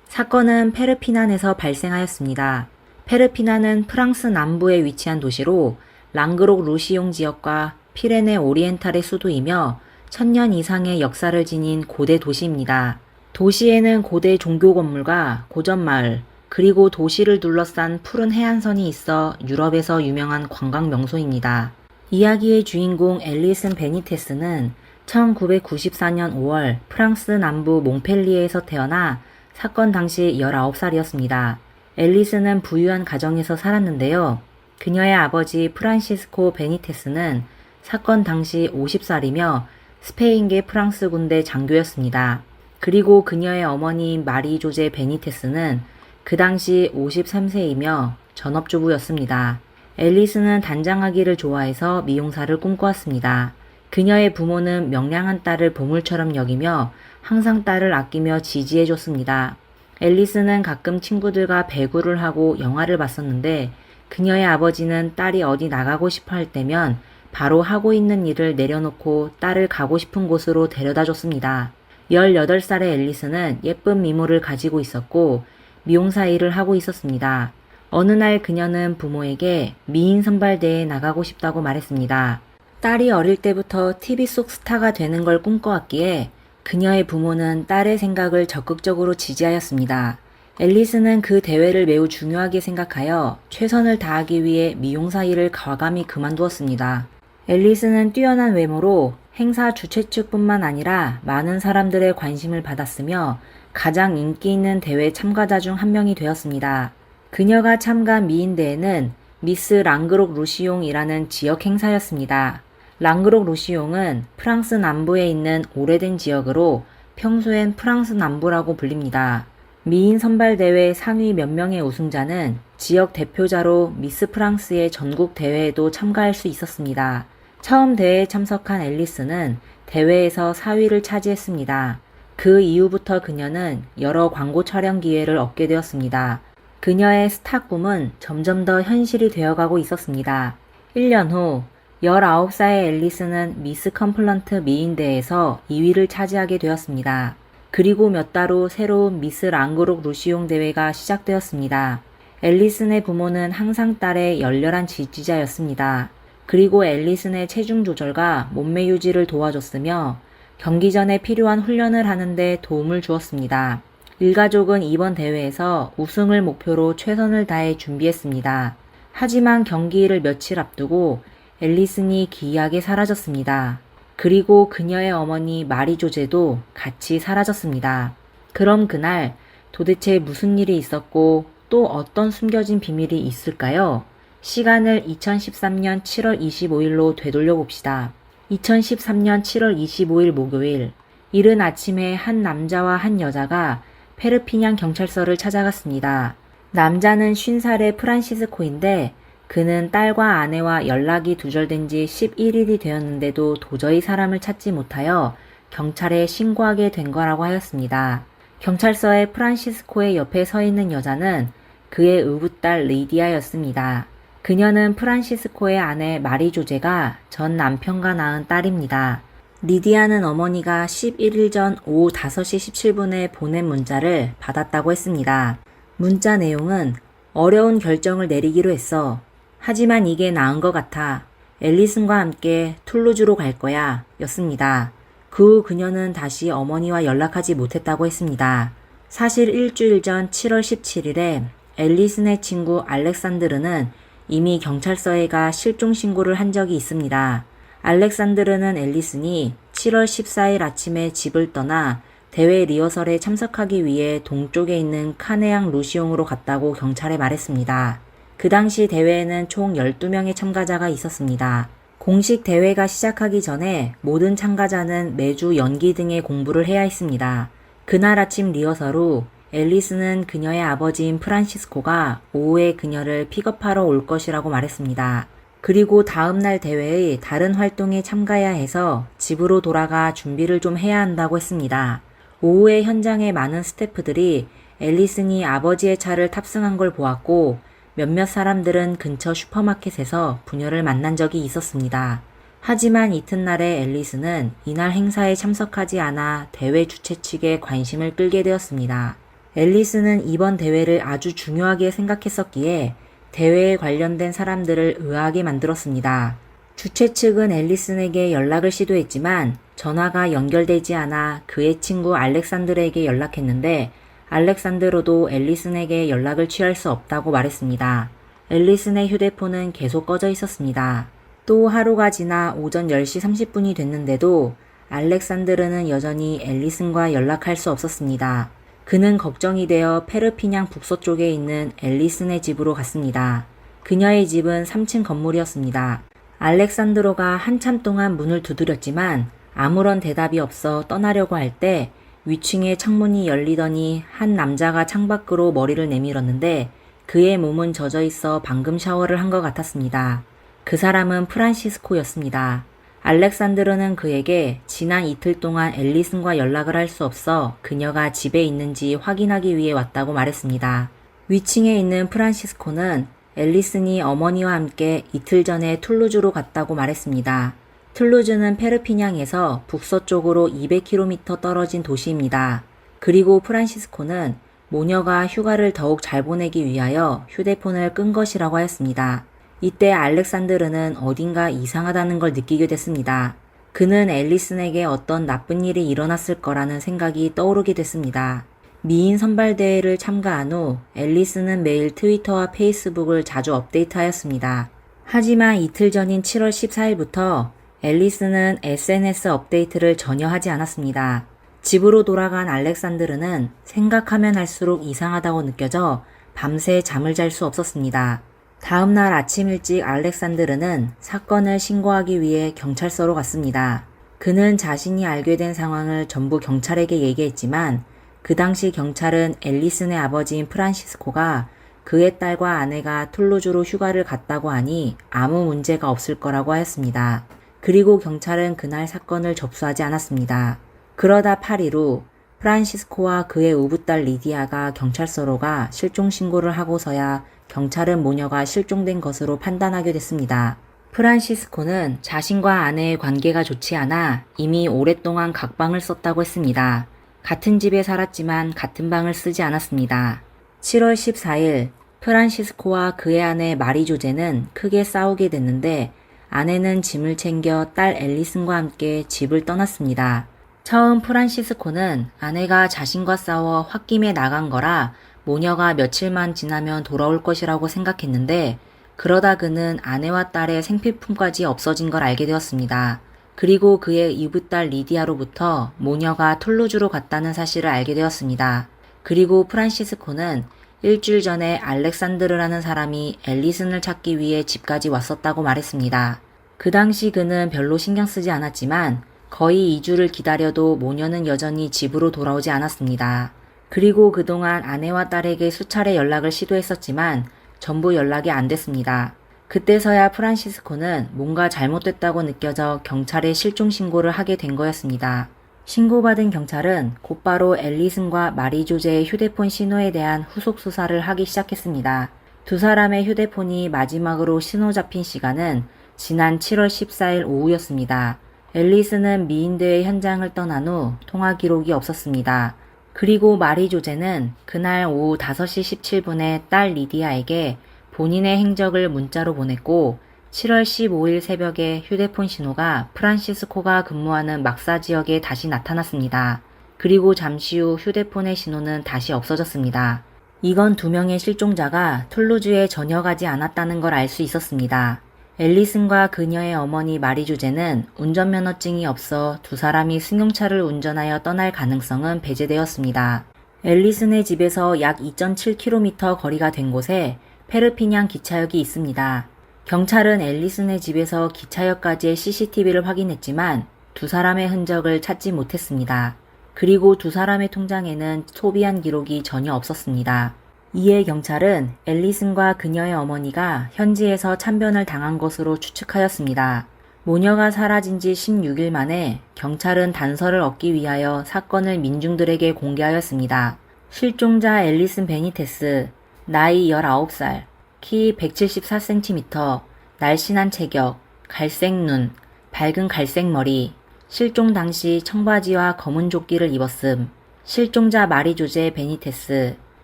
사건은 페르피난에서 발생하였습니다. 페르피난은 프랑스 남부에 위치한 도시로 랑그록 루시용 지역과 피레네 오리엔탈의 수도이며 1000년 이상의 역사를 지닌 고대 도시입니다. 도시에는 고대 종교 건물과 고전 마을, 그리고 도시를 둘러싼 푸른 해안선이 있어 유럽에서 유명한 관광 명소입니다. 이야기의 주인공 앨리슨 베니테스는 1994년 5월 프랑스 남부 몽펠리에에서 태어나 사건 당시 19살이었습니다. 앨리스는 부유한 가정에서 살았는데요. 그녀의 아버지 프란시스코 베니테스는 사건 당시 50살이며 스페인계 프랑스 군대 장교였습니다. 그리고 그녀의 어머니인 마리 조제 베니테스는 그 당시 53세이며 전업주부였습니다. 앨리스는 단장하기를 좋아해서 미용사를 꿈꿔왔습니다. 그녀의 부모는 명량한 딸을 보물처럼 여기며 항상 딸을 아끼며 지지해줬습니다. 앨리스는 가끔 친구들과 배구를 하고 영화를 봤었는데 그녀의 아버지는 딸이 어디 나가고 싶어 할 때면 바로 하고 있는 일을 내려놓고 딸을 가고 싶은 곳으로 데려다 줬습니다. 18살의 앨리스는 예쁜 미모를 가지고 있었고 미용사 일을 하고 있었습니다. 어느 날 그녀는 부모에게 미인 선발대회에 나가고 싶다고 말했습니다. 딸이 어릴 때부터 TV 속 스타가 되는 걸 꿈꿔왔기에 그녀의 부모는 딸의 생각을 적극적으로 지지하였습니다. 앨리스는 그 대회를 매우 중요하게 생각하여 최선을 다하기 위해 미용사 일을 과감히 그만두었습니다. 앨리스는 뛰어난 외모로 행사 주최 측뿐만 아니라 많은 사람들의 관심을 받았으며 가장 인기 있는 대회 참가자 중 한 명이 되었습니다. 그녀가 참가한 미인대회는 미스 랑그록 루시용이라는 지역 행사였습니다. 랑그록 루시용은 프랑스 남부에 있는 오래된 지역으로 평소엔 프랑스 남부라고 불립니다. 미인 선발대회 상위 몇 명의 우승자는 지역 대표자로 미스 프랑스의 전국 대회에도 참가할 수 있었습니다. 처음 대회에 참석한 앨리스는 대회에서 4위를 차지했습니다. 그 이후부터 그녀는 여러 광고 촬영 기회를 얻게 되었습니다. 그녀의 스타 꿈은 점점 더 현실이 되어가고 있었습니다. 1년 후 19살의 앨리스는 미스 컴플런트 미인대회에서 2위를 차지하게 되었습니다. 그리고 몇 달 후 새로운 미스 랑그록 루시용 대회가 시작되었습니다. 앨리슨의 부모는 항상 딸의 열렬한 지지자였습니다. 그리고 앨리슨의 체중 조절과 몸매 유지를 도와줬으며 경기 전에 필요한 훈련을 하는데 도움을 주었습니다. 일가족은 이번 대회에서 우승을 목표로 최선을 다해 준비했습니다. 하지만 경기를 며칠 앞두고 앨리슨이 기이하게 사라졌습니다. 그리고 그녀의 어머니 마리 조제도 같이 사라졌습니다. 그럼 그날 도대체 무슨 일이 있었고 또 어떤 숨겨진 비밀이 있을까요? 시간을 2013년 7월 25일로 되돌려 봅시다. 2013년 7월 25일 목요일, 이른 아침에 한 남자와 한 여자가 페르피냥 경찰서를 찾아갔습니다. 남자는 50살의 프란시스코인데 그는 딸과 아내와 연락이 두절된 지 11일이 되었는데도 도저히 사람을 찾지 못하여 경찰에 신고하게 된 거라고 하였습니다. 경찰서에 프란시스코의 옆에 서 있는 여자는 그의 의붓딸 리디아였습니다. 그녀는 프란시스코의 아내 마리 조제가 전 남편과 낳은 딸입니다. 리디아는 어머니가 11일 전 오후 5시 17분에 보낸 문자를 받았다고 했습니다. 문자 내용은 어려운 결정을 내리기로 했어. 하지만 이게 나은 것 같아. 앨리슨과 함께 툴루즈로 갈 거야. 였습니다. 그 후 그녀는 다시 어머니와 연락하지 못했다고 했습니다. 사실 일주일 전 7월 17일에 앨리슨의 친구 알렉산드르는 이미 경찰서에 가 실종 신고를 한 적이 있습니다. 알렉산드르는 앨리슨이 7월 14일 아침에 집을 떠나 대회 리허설에 참석하기 위해 동쪽에 있는 카네앙 루시옹으로 갔다고 경찰에 말했습니다. 그 당시 대회에는 총 12명의 참가자가 있었습니다. 공식 대회가 시작하기 전에 모든 참가자는 매주 연기 등의 공부를 해야 했습니다. 그날 아침 리허설 후 앨리스는 그녀의 아버지인 프란시스코가 오후에 그녀를 픽업하러 올 것이라고 말했습니다. 그리고 다음날 대회의 다른 활동에 참가해야 해서 집으로 돌아가 준비를 좀 해야 한다고 했습니다. 오후에 현장에 많은 스태프들이 앨리슨이 아버지의 차를 탑승한 걸 보았고 몇몇 사람들은 근처 슈퍼마켓에서 부녀를 만난 적이 있었습니다. 하지만 이튿날에 앨리슨은 이날 행사에 참석하지 않아 대회 주최 측에 관심을 끌게 되었습니다. 앨리슨은 이번 대회를 아주 중요하게 생각했었기에 대회에 관련된 사람들을 의아하게 만들었습니다. 주최 측은 앨리슨에게 연락을 시도했지만 전화가 연결되지 않아 그의 친구 알렉산드르에게 연락했는데 알렉산드로도 앨리슨에게 연락을 취할 수 없다고 말했습니다. 앨리슨의 휴대폰은 계속 꺼져 있었습니다. 또 하루가 지나 오전 10시 30분이 됐는데도 알렉산드르는 여전히 앨리슨과 연락할 수 없었습니다. 그는 걱정이 되어 페르피냥 북서쪽에 있는 앨리슨의 집으로 갔습니다. 그녀의 집은 3층 건물이었습니다. 알렉산드로가 한참 동안 문을 두드렸지만 아무런 대답이 없어 떠나려고 할 때 위층의 창문이 열리더니 한 남자가 창밖으로 머리를 내밀었는데 그의 몸은 젖어 있어 방금 샤워를 한 것 같았습니다. 그 사람은 프란시스코였습니다. 알렉산드르는 그에게 지난 이틀 동안 앨리슨과 연락을 할 수 없어 그녀가 집에 있는지 확인하기 위해 왔다고 말했습니다. 위층에 있는 프란시스코는 앨리슨이 어머니와 함께 이틀 전에 툴루즈로 갔다고 말했습니다. 툴루즈는 페르피냥에서 북서쪽으로 200km 떨어진 도시입니다. 그리고 프란시스코는 모녀가 휴가를 더욱 잘 보내기 위하여 휴대폰을 끈 것이라고 하였습니다. 이때 알렉산드르는 어딘가 이상하다는 걸 느끼게 됐습니다. 그는 앨리슨에게 어떤 나쁜 일이 일어났을 거라는 생각이 떠오르게 됐습니다. 미인 선발대회를 참가한 후 앨리슨은 매일 트위터와 페이스북을 자주 업데이트하였습니다. 하지만 이틀 전인 7월 14일부터 앨리슨은 SNS 업데이트를 전혀 하지 않았습니다. 집으로 돌아간 알렉산드르는 생각하면 할수록 이상하다고 느껴져 밤새 잠을 잘 수 없었습니다. 다음날 아침 일찍 알렉산드르는 사건을 신고하기 위해 경찰서로 갔습니다. 그는 자신이 알게 된 상황을 전부 경찰에게 얘기했지만 그 당시 경찰은 앨리슨의 아버지인 프란시스코가 그의 딸과 아내가 툴루즈로 휴가를 갔다고 하니 아무 문제가 없을 거라고 하였습니다. 그리고 경찰은 그날 사건을 접수하지 않았습니다. 그러다 8일 후 프란시스코와 그의 우부딸 리디아가 경찰서로 가 실종 신고를 하고서야 경찰은 모녀가 실종된 것으로 판단하게 됐습니다. 프란시스코는 자신과 아내의 관계가 좋지 않아 이미 오랫동안 각방을 썼다고 했습니다. 같은 집에 살았지만 같은 방을 쓰지 않았습니다. 7월 14일 프란시스코와 그의 아내 마리조제는 크게 싸우게 됐는데 아내는 짐을 챙겨 딸 앨리슨과 함께 집을 떠났습니다. 처음 프란시스코는 아내가 자신과 싸워 홧김에 나간 거라 모녀가 며칠만 지나면 돌아올 것이라고 생각했는데 그러다 그는 아내와 딸의 생필품까지 없어진 걸 알게 되었습니다. 그리고 그의 이브딸 리디아로부터 모녀가 툴루즈로 갔다는 사실을 알게 되었습니다. 그리고 프란시스코는 일주일 전에 알렉산드르라는 사람이 앨리슨을 찾기 위해 집까지 왔었다고 말했습니다. 그 당시 그는 별로 신경 쓰지 않았지만 거의 2주를 기다려도 모녀는 여전히 집으로 돌아오지 않았습니다. 그리고 그동안 아내와 딸에게 수차례 연락을 시도했었지만 전부 연락이 안 됐습니다. 그때서야 프란시스코는 뭔가 잘못됐다고 느껴져 경찰에 실종 신고를 하게 된 거였습니다. 신고받은 경찰은 곧바로 앨리슨과 마리조제의 휴대폰 신호에 대한 후속 수사를 하기 시작했습니다. 두 사람의 휴대폰이 마지막으로 신호 잡힌 시간은 지난 7월 14일 오후였습니다. 앨리슨은 미인대회 현장을 떠난 후 통화 기록이 없었습니다. 그리고 마리조제는 그날 오후 5시 17분에 딸 리디아에게 본인의 행적을 문자로 보냈고 7월 15일 새벽에 휴대폰 신호가 프란시스코가 근무하는 막사 지역에 다시 나타났습니다. 그리고 잠시 후 휴대폰의 신호는 다시 없어졌습니다. 이건 두 명의 실종자가 툴루즈에 전혀 가지 않았다는 걸 알 수 있었습니다. 앨리슨과 그녀의 어머니 마리조제는 운전면허증이 없어 두 사람이 승용차를 운전하여 떠날 가능성은 배제되었습니다. 앨리슨의 집에서 약 2.7km 거리가 된 곳에 페르피냥 기차역이 있습니다. 경찰은 앨리슨의 집에서 기차역까지의 CCTV를 확인했지만 두 사람의 흔적을 찾지 못했습니다. 그리고 두 사람의 통장에는 소비한 기록이 전혀 없었습니다. 이에 경찰은 앨리슨과 그녀의 어머니가 현지에서 참변을 당한 것으로 추측하였습니다. 모녀가 사라진 지 16일 만에 경찰은 단서를 얻기 위하여 사건을 민중들에게 공개하였습니다. 실종자 앨리슨 베니테스, 나이 19살, 키 174cm, 날씬한 체격, 갈색 눈, 밝은 갈색 머리, 실종 당시 청바지와 검은 조끼를 입었음. 실종자 마리조제 베니테스,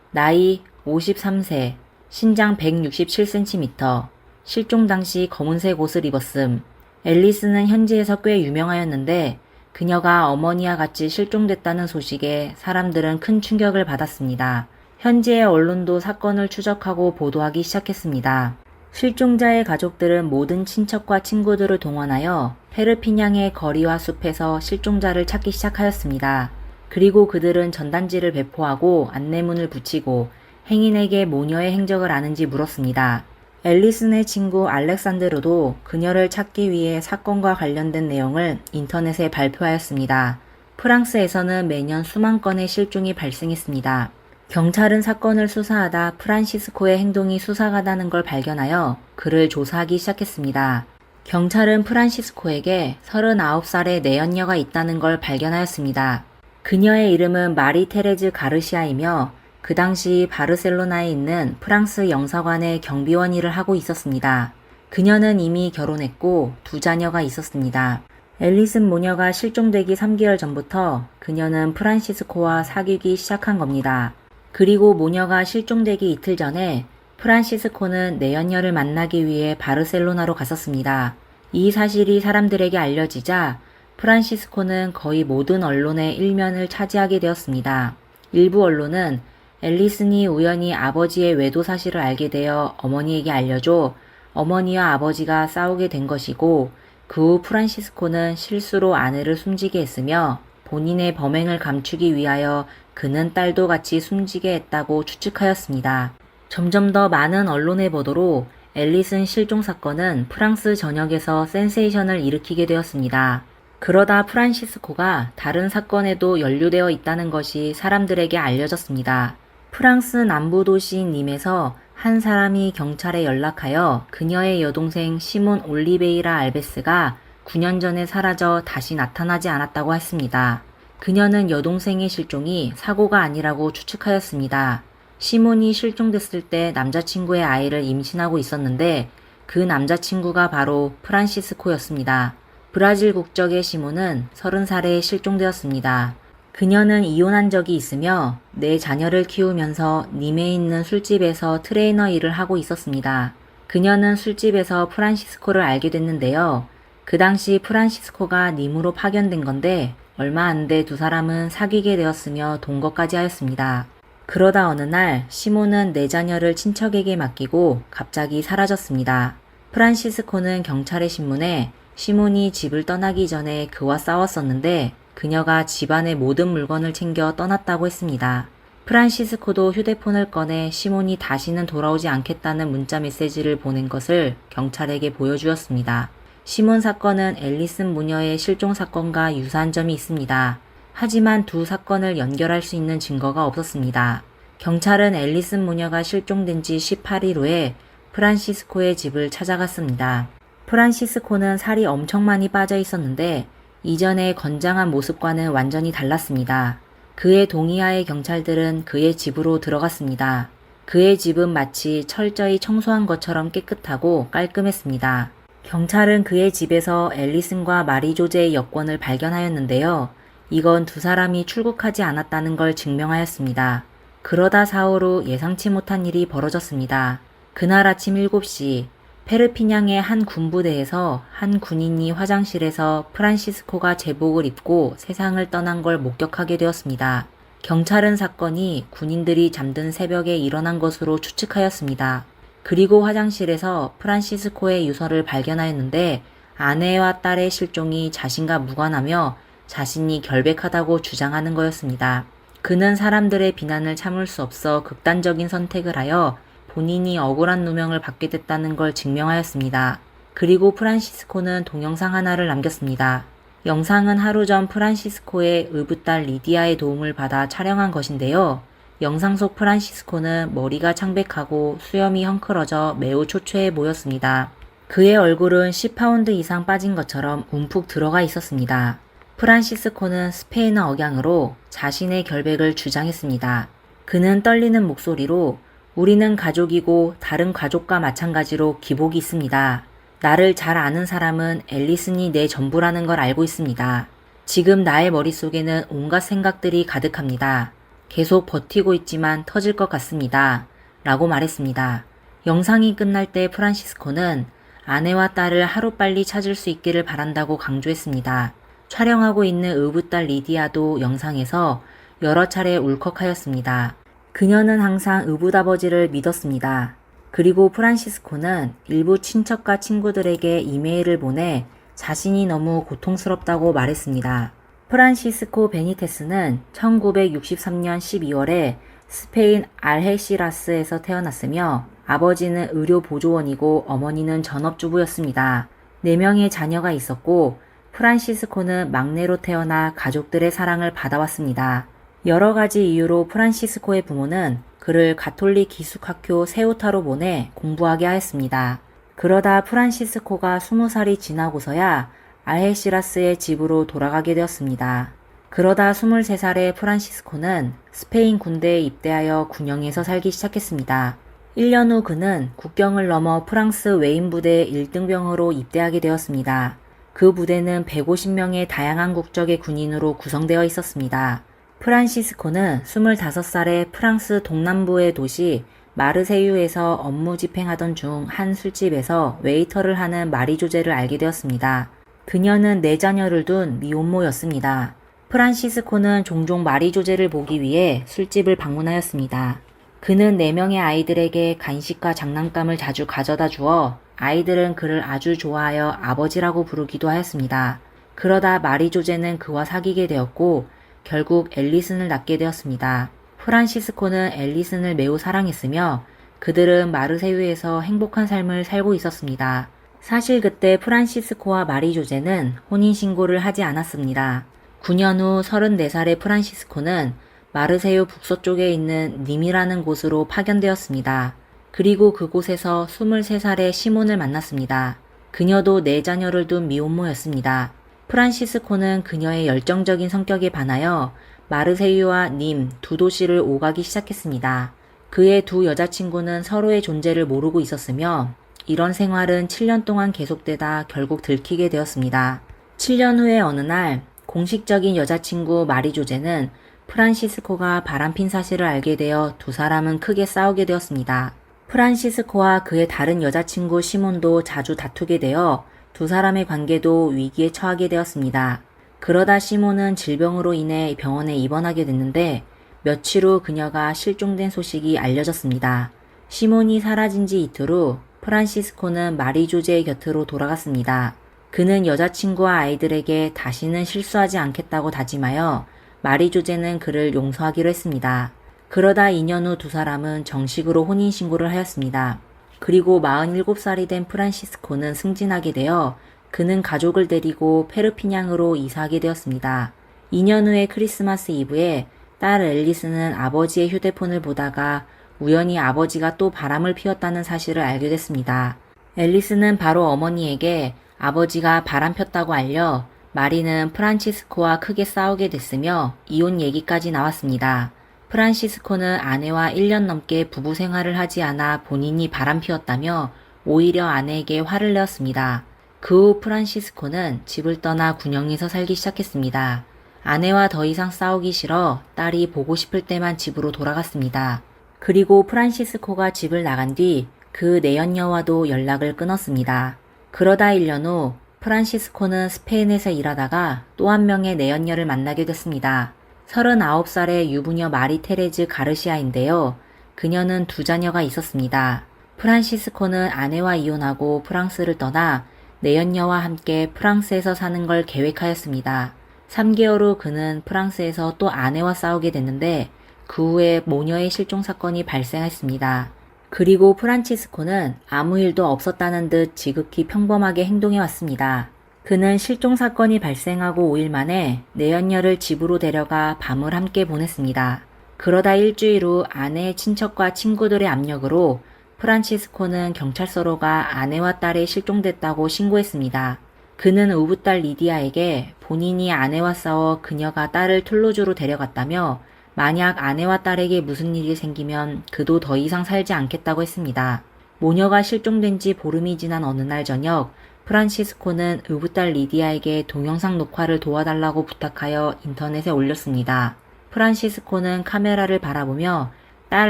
나이 53세, 신장 167cm, 실종 당시 검은색 옷을 입었음. 앨리스는 현지에서 꽤 유명하였는데 그녀가 어머니와 같이 실종됐다는 소식에 사람들은 큰 충격을 받았습니다. 현지의 언론도 사건을 추적하고 보도하기 시작했습니다. 실종자의 가족들은 모든 친척과 친구들을 동원하여 페르피냥의 거리와 숲에서 실종자를 찾기 시작하였습니다. 그리고 그들은 전단지를 배포하고 안내문을 붙이고 행인에게 모녀의 행적을 아는지 물었습니다. 앨리슨의 친구 알렉산드로도 그녀를 찾기 위해 사건과 관련된 내용을 인터넷에 발표하였습니다. 프랑스에서는 매년 수만 건의 실종이 발생했습니다. 경찰은 사건을 수사하다 프란시스코의 행동이 수상하다는 걸 발견하여 그를 조사하기 시작했습니다. 경찰은 프란시스코에게 39살의 내연녀가 있다는 걸 발견하였습니다. 그녀의 이름은 마리 테레즈 가르시아이며 그 당시 바르셀로나에 있는 프랑스 영사관의 경비원 일을 하고 있었습니다. 그녀는 이미 결혼했고 두 자녀가 있었습니다. 앨리슨 모녀가 실종되기 3개월 전부터 그녀는 프란시스코와 사귀기 시작한 겁니다. 그리고 모녀가 실종되기 이틀 전에 프란시스코는 내연녀를 만나기 위해 바르셀로나로 갔었습니다. 이 사실이 사람들에게 알려지자 프란시스코는 거의 모든 언론의 일면을 차지하게 되었습니다. 일부 언론은 앨리슨이 우연히 아버지의 외도 사실을 알게 되어 어머니에게 알려줘 어머니와 아버지가 싸우게 된 것이고 그 후 프란시스코는 실수로 아내를 숨지게 했으며 본인의 범행을 감추기 위하여 그는 딸도 같이 숨지게 했다고 추측하였습니다. 점점 더 많은 언론의 보도로 앨리슨 실종 사건은 프랑스 전역에서 센세이션을 일으키게 되었습니다. 그러다 프란시스코가 다른 사건에도 연루되어 있다는 것이 사람들에게 알려졌습니다. 프랑스 남부 도시인 림에서 한 사람이 경찰에 연락하여 그녀의 여동생 시몬 올리베이라 알베스가 9년 전에 사라져 다시 나타나지 않았다고 했습니다. 그녀는 여동생의 실종이 사고가 아니라고 추측하였습니다. 시몬이 실종됐을 때 남자친구의 아이를 임신하고 있었는데 그 남자친구가 바로 프란시스코였습니다. 브라질 국적의 시몬은 30살에 실종되었습니다. 그녀는 이혼한 적이 있으며 4자녀를 키우면서 님에 있는 술집에서 트레이너 일을 하고 있었습니다. 그녀는 술집에서 프란시스코를 알게 됐는데요. 그 당시 프란시스코가 님으로 파견된 건데 얼마 안 돼 두 사람은 사귀게 되었으며 동거까지 하였습니다. 그러다 어느 날 시몬은 4자녀를 친척에게 맡기고 갑자기 사라졌습니다. 프란시스코는 경찰의 신문에 시몬이 집을 떠나기 전에 그와 싸웠었는데 그녀가 집안의 모든 물건을 챙겨 떠났다고 했습니다. 프란시스코도 휴대폰을 꺼내 시몬이 다시는 돌아오지 않겠다는 문자 메시지를 보낸 것을 경찰에게 보여주었습니다. 시몬 사건은 앨리슨 모녀의 실종 사건과 유사한 점이 있습니다. 하지만 두 사건을 연결할 수 있는 증거가 없었습니다. 경찰은 앨리슨 모녀가 실종된 지 18일 후에 프란시스코의 집을 찾아갔습니다. 프란시스코는 살이 엄청 많이 빠져 있었는데 이전의 건장한 모습과는 완전히 달랐습니다. 그의 동의하에 경찰들은 그의 집으로 들어갔습니다. 그의 집은 마치 철저히 청소한 것처럼 깨끗하고 깔끔했습니다. 경찰은 그의 집에서 앨리슨과 마리조제의 여권을 발견하였는데요. 이건 두 사람이 출국하지 않았다는 걸 증명하였습니다. 그러다 사흘 후 예상치 못한 일이 벌어졌습니다. 그날 아침 7시 페르피냥의 한 군부대에서 한 군인이 화장실에서 프란시스코가 제복을 입고 세상을 떠난 걸 목격하게 되었습니다. 경찰은 사건이 군인들이 잠든 새벽에 일어난 것으로 추측하였습니다. 그리고 화장실에서 프란시스코의 유서를 발견하였는데 아내와 딸의 실종이 자신과 무관하며 자신이 결백하다고 주장하는 거였습니다. 그는 사람들의 비난을 참을 수 없어 극단적인 선택을 하여 본인이 억울한 누명을 받게 됐다는 걸 증명하였습니다. 그리고 프란시스코는 동영상 하나를 남겼습니다. 영상은 하루 전 프란시스코의 의붓딸 리디아의 도움을 받아 촬영한 것인데요. 영상 속 프란시스코는 머리가 창백하고 수염이 헝클어져 매우 초췌해 보였습니다. 그의 얼굴은 10파운드 이상 빠진 것처럼 움푹 들어가 있었습니다. 프란시스코는 스페인어 억양으로 자신의 결백을 주장했습니다. 그는 떨리는 목소리로 우리는 가족이고 다른 가족과 마찬가지로 기복이 있습니다. 나를 잘 아는 사람은 앨리슨이 내 전부라는 걸 알고 있습니다. 지금 나의 머릿속에는 온갖 생각들이 가득합니다. 계속 버티고 있지만 터질 것 같습니다. 라고 말했습니다. 영상이 끝날 때 프란시스코는 아내와 딸을 하루빨리 찾을 수 있기를 바란다고 강조했습니다. 촬영하고 있는 의붓딸 리디아도 영상에서 여러 차례 울컥하였습니다. 그녀는 항상 의붓아버지를 믿었습니다. 그리고 프란시스코는 일부 친척과 친구들에게 이메일을 보내 자신이 너무 고통스럽다고 말했습니다. 프란시스코 베니테스는 1963년 12월에 스페인 알헤시라스에서 태어났으며 아버지는 의료보조원이고 어머니는 전업주부였습니다. 4명의 자녀가 있었고 프란시스코는 막내로 태어나 가족들의 사랑을 받아왔습니다. 여러 가지 이유로 프란시스코의 부모는 그를 가톨릭 기숙학교 세우타로 보내 공부하게 하였습니다. 그러다 프란시스코가 20살이 지나고서야 알헤시라스의 집으로 돌아가게 되었습니다. 그러다 23살의 프란시스코는 스페인 군대에 입대하여 군영에서 살기 시작했습니다. 1년 후 그는 국경을 넘어 프랑스 웨인 부대 1등병으로 입대하게 되었습니다. 그 부대는 150명의 다양한 국적의 군인으로 구성되어 있었습니다. 프란시스코는 25살에 프랑스 동남부의 도시 마르세유에서 업무 집행하던 중 한 술집에서 웨이터를 하는 마리 조제를 알게 되었습니다. 그녀는 4자녀를 둔 미혼모였습니다. 프란시스코는 종종 마리 조제를 보기 위해 술집을 방문하였습니다. 그는 4명의 아이들에게 간식과 장난감을 자주 가져다 주어 아이들은 그를 아주 좋아하여 아버지라고 부르기도 하였습니다. 그러다 마리 조제는 그와 사귀게 되었고 결국 앨리슨을 낳게 되었습니다. 프란시스코는 앨리슨을 매우 사랑했으며 그들은 마르세유에서 행복한 삶을 살고 있었습니다. 사실 그때 프란시스코와 마리 조제는 혼인신고를 하지 않았습니다. 9년 후 34살의 프란시스코는 마르세유 북서쪽에 있는 님이라는 곳으로 파견되었습니다. 그리고 그곳에서 23살의 시몬을 만났습니다. 그녀도 4자녀를 둔 미혼모였습니다. 프란시스코는 그녀의 열정적인 성격에 반하여 마르세유와 님 두 도시를 오가기 시작했습니다. 그의 2 여자친구는 서로의 존재를 모르고 있었으며 이런 생활은 7년 동안 계속되다 결국 들키게 되었습니다. 7년 후의 어느 날 공식적인 여자친구 마리 조제는 프란시스코가 바람핀 사실을 알게 되어 2 사람은 크게 싸우게 되었습니다. 프란시스코와 그의 다른 여자친구 시몬도 자주 다투게 되어 2 사람의 관계도 위기에 처하게 되었습니다. 그러다 시몬은 질병으로 인해 병원에 입원하게 됐는데 며칠 후 그녀가 실종된 소식이 알려졌습니다. 시몬이 사라진 지 이틀 후 프란시스코는 마리 조제의 곁으로 돌아갔습니다. 그는 여자친구와 아이들에게 다시는 실수하지 않겠다고 다짐하여 마리 조제는 그를 용서하기로 했습니다. 그러다 2년 후 2 사람은 정식으로 혼인신고를 하였습니다. 그리고 47살이 된 프란시스코는 승진하게 되어 그는 가족을 데리고 페르피냥으로 이사하게 되었습니다. 2년 후의 크리스마스 이브에 딸 앨리스는 아버지의 휴대폰을 보다가 우연히 아버지가 또 바람을 피웠다는 사실을 알게 됐습니다. 앨리스는 바로 어머니에게 아버지가 바람 폈다고 알려 마리는 프란시스코와 크게 싸우게 됐으며 이혼 얘기까지 나왔습니다. 프란시스코는 아내와 1년 넘게 부부 생활을 하지 않아 본인이 바람 피웠다며 오히려 아내에게 화를 내었습니다. 그 후 프란시스코는 집을 떠나 군영에서 살기 시작했습니다. 아내와 더 이상 싸우기 싫어 딸이 보고 싶을 때만 집으로 돌아갔습니다. 그리고 프란시스코가 집을 나간 뒤 그 내연녀와도 연락을 끊었습니다. 그러다 1년 후 프란시스코는 스페인에서 일하다가 또 한 명의 내연녀를 만나게 됐습니다. 39살의 유부녀 마리 테레즈 가르시아인데요. 그녀는 2자녀가 있었습니다. 프란시스코는 아내와 이혼하고 프랑스를 떠나 내연녀와 함께 프랑스에서 사는 걸 계획하였습니다. 3개월 후 그는 프랑스에서 또 아내와 싸우게 됐는데 그 후에 모녀의 실종 사건이 발생했습니다. 그리고 프란치스코는 아무 일도 없었다는 듯 지극히 평범하게 행동해 왔습니다. 그는 실종 사건이 발생하고 5일 만에 내연녀를 집으로 데려가 밤을 함께 보냈습니다. 그러다 일주일 후 아내의 친척과 친구들의 압력으로 프란치스코는 경찰서로 가 아내와 딸이 실종됐다고 신고했습니다. 그는 우붓딸 리디아에게 본인이 아내와 싸워 그녀가 딸을 툴루즈로 데려갔다며 만약 아내와 딸에게 무슨 일이 생기면 그도 더 이상 살지 않겠다고 했습니다. 모녀가 실종된 지 보름이 지난 어느 날 저녁 프란시스코는 우붓딸 리디아에게 동영상 녹화를 도와달라고 부탁하여 인터넷에 올렸습니다. 프란시스코는 카메라를 바라보며 딸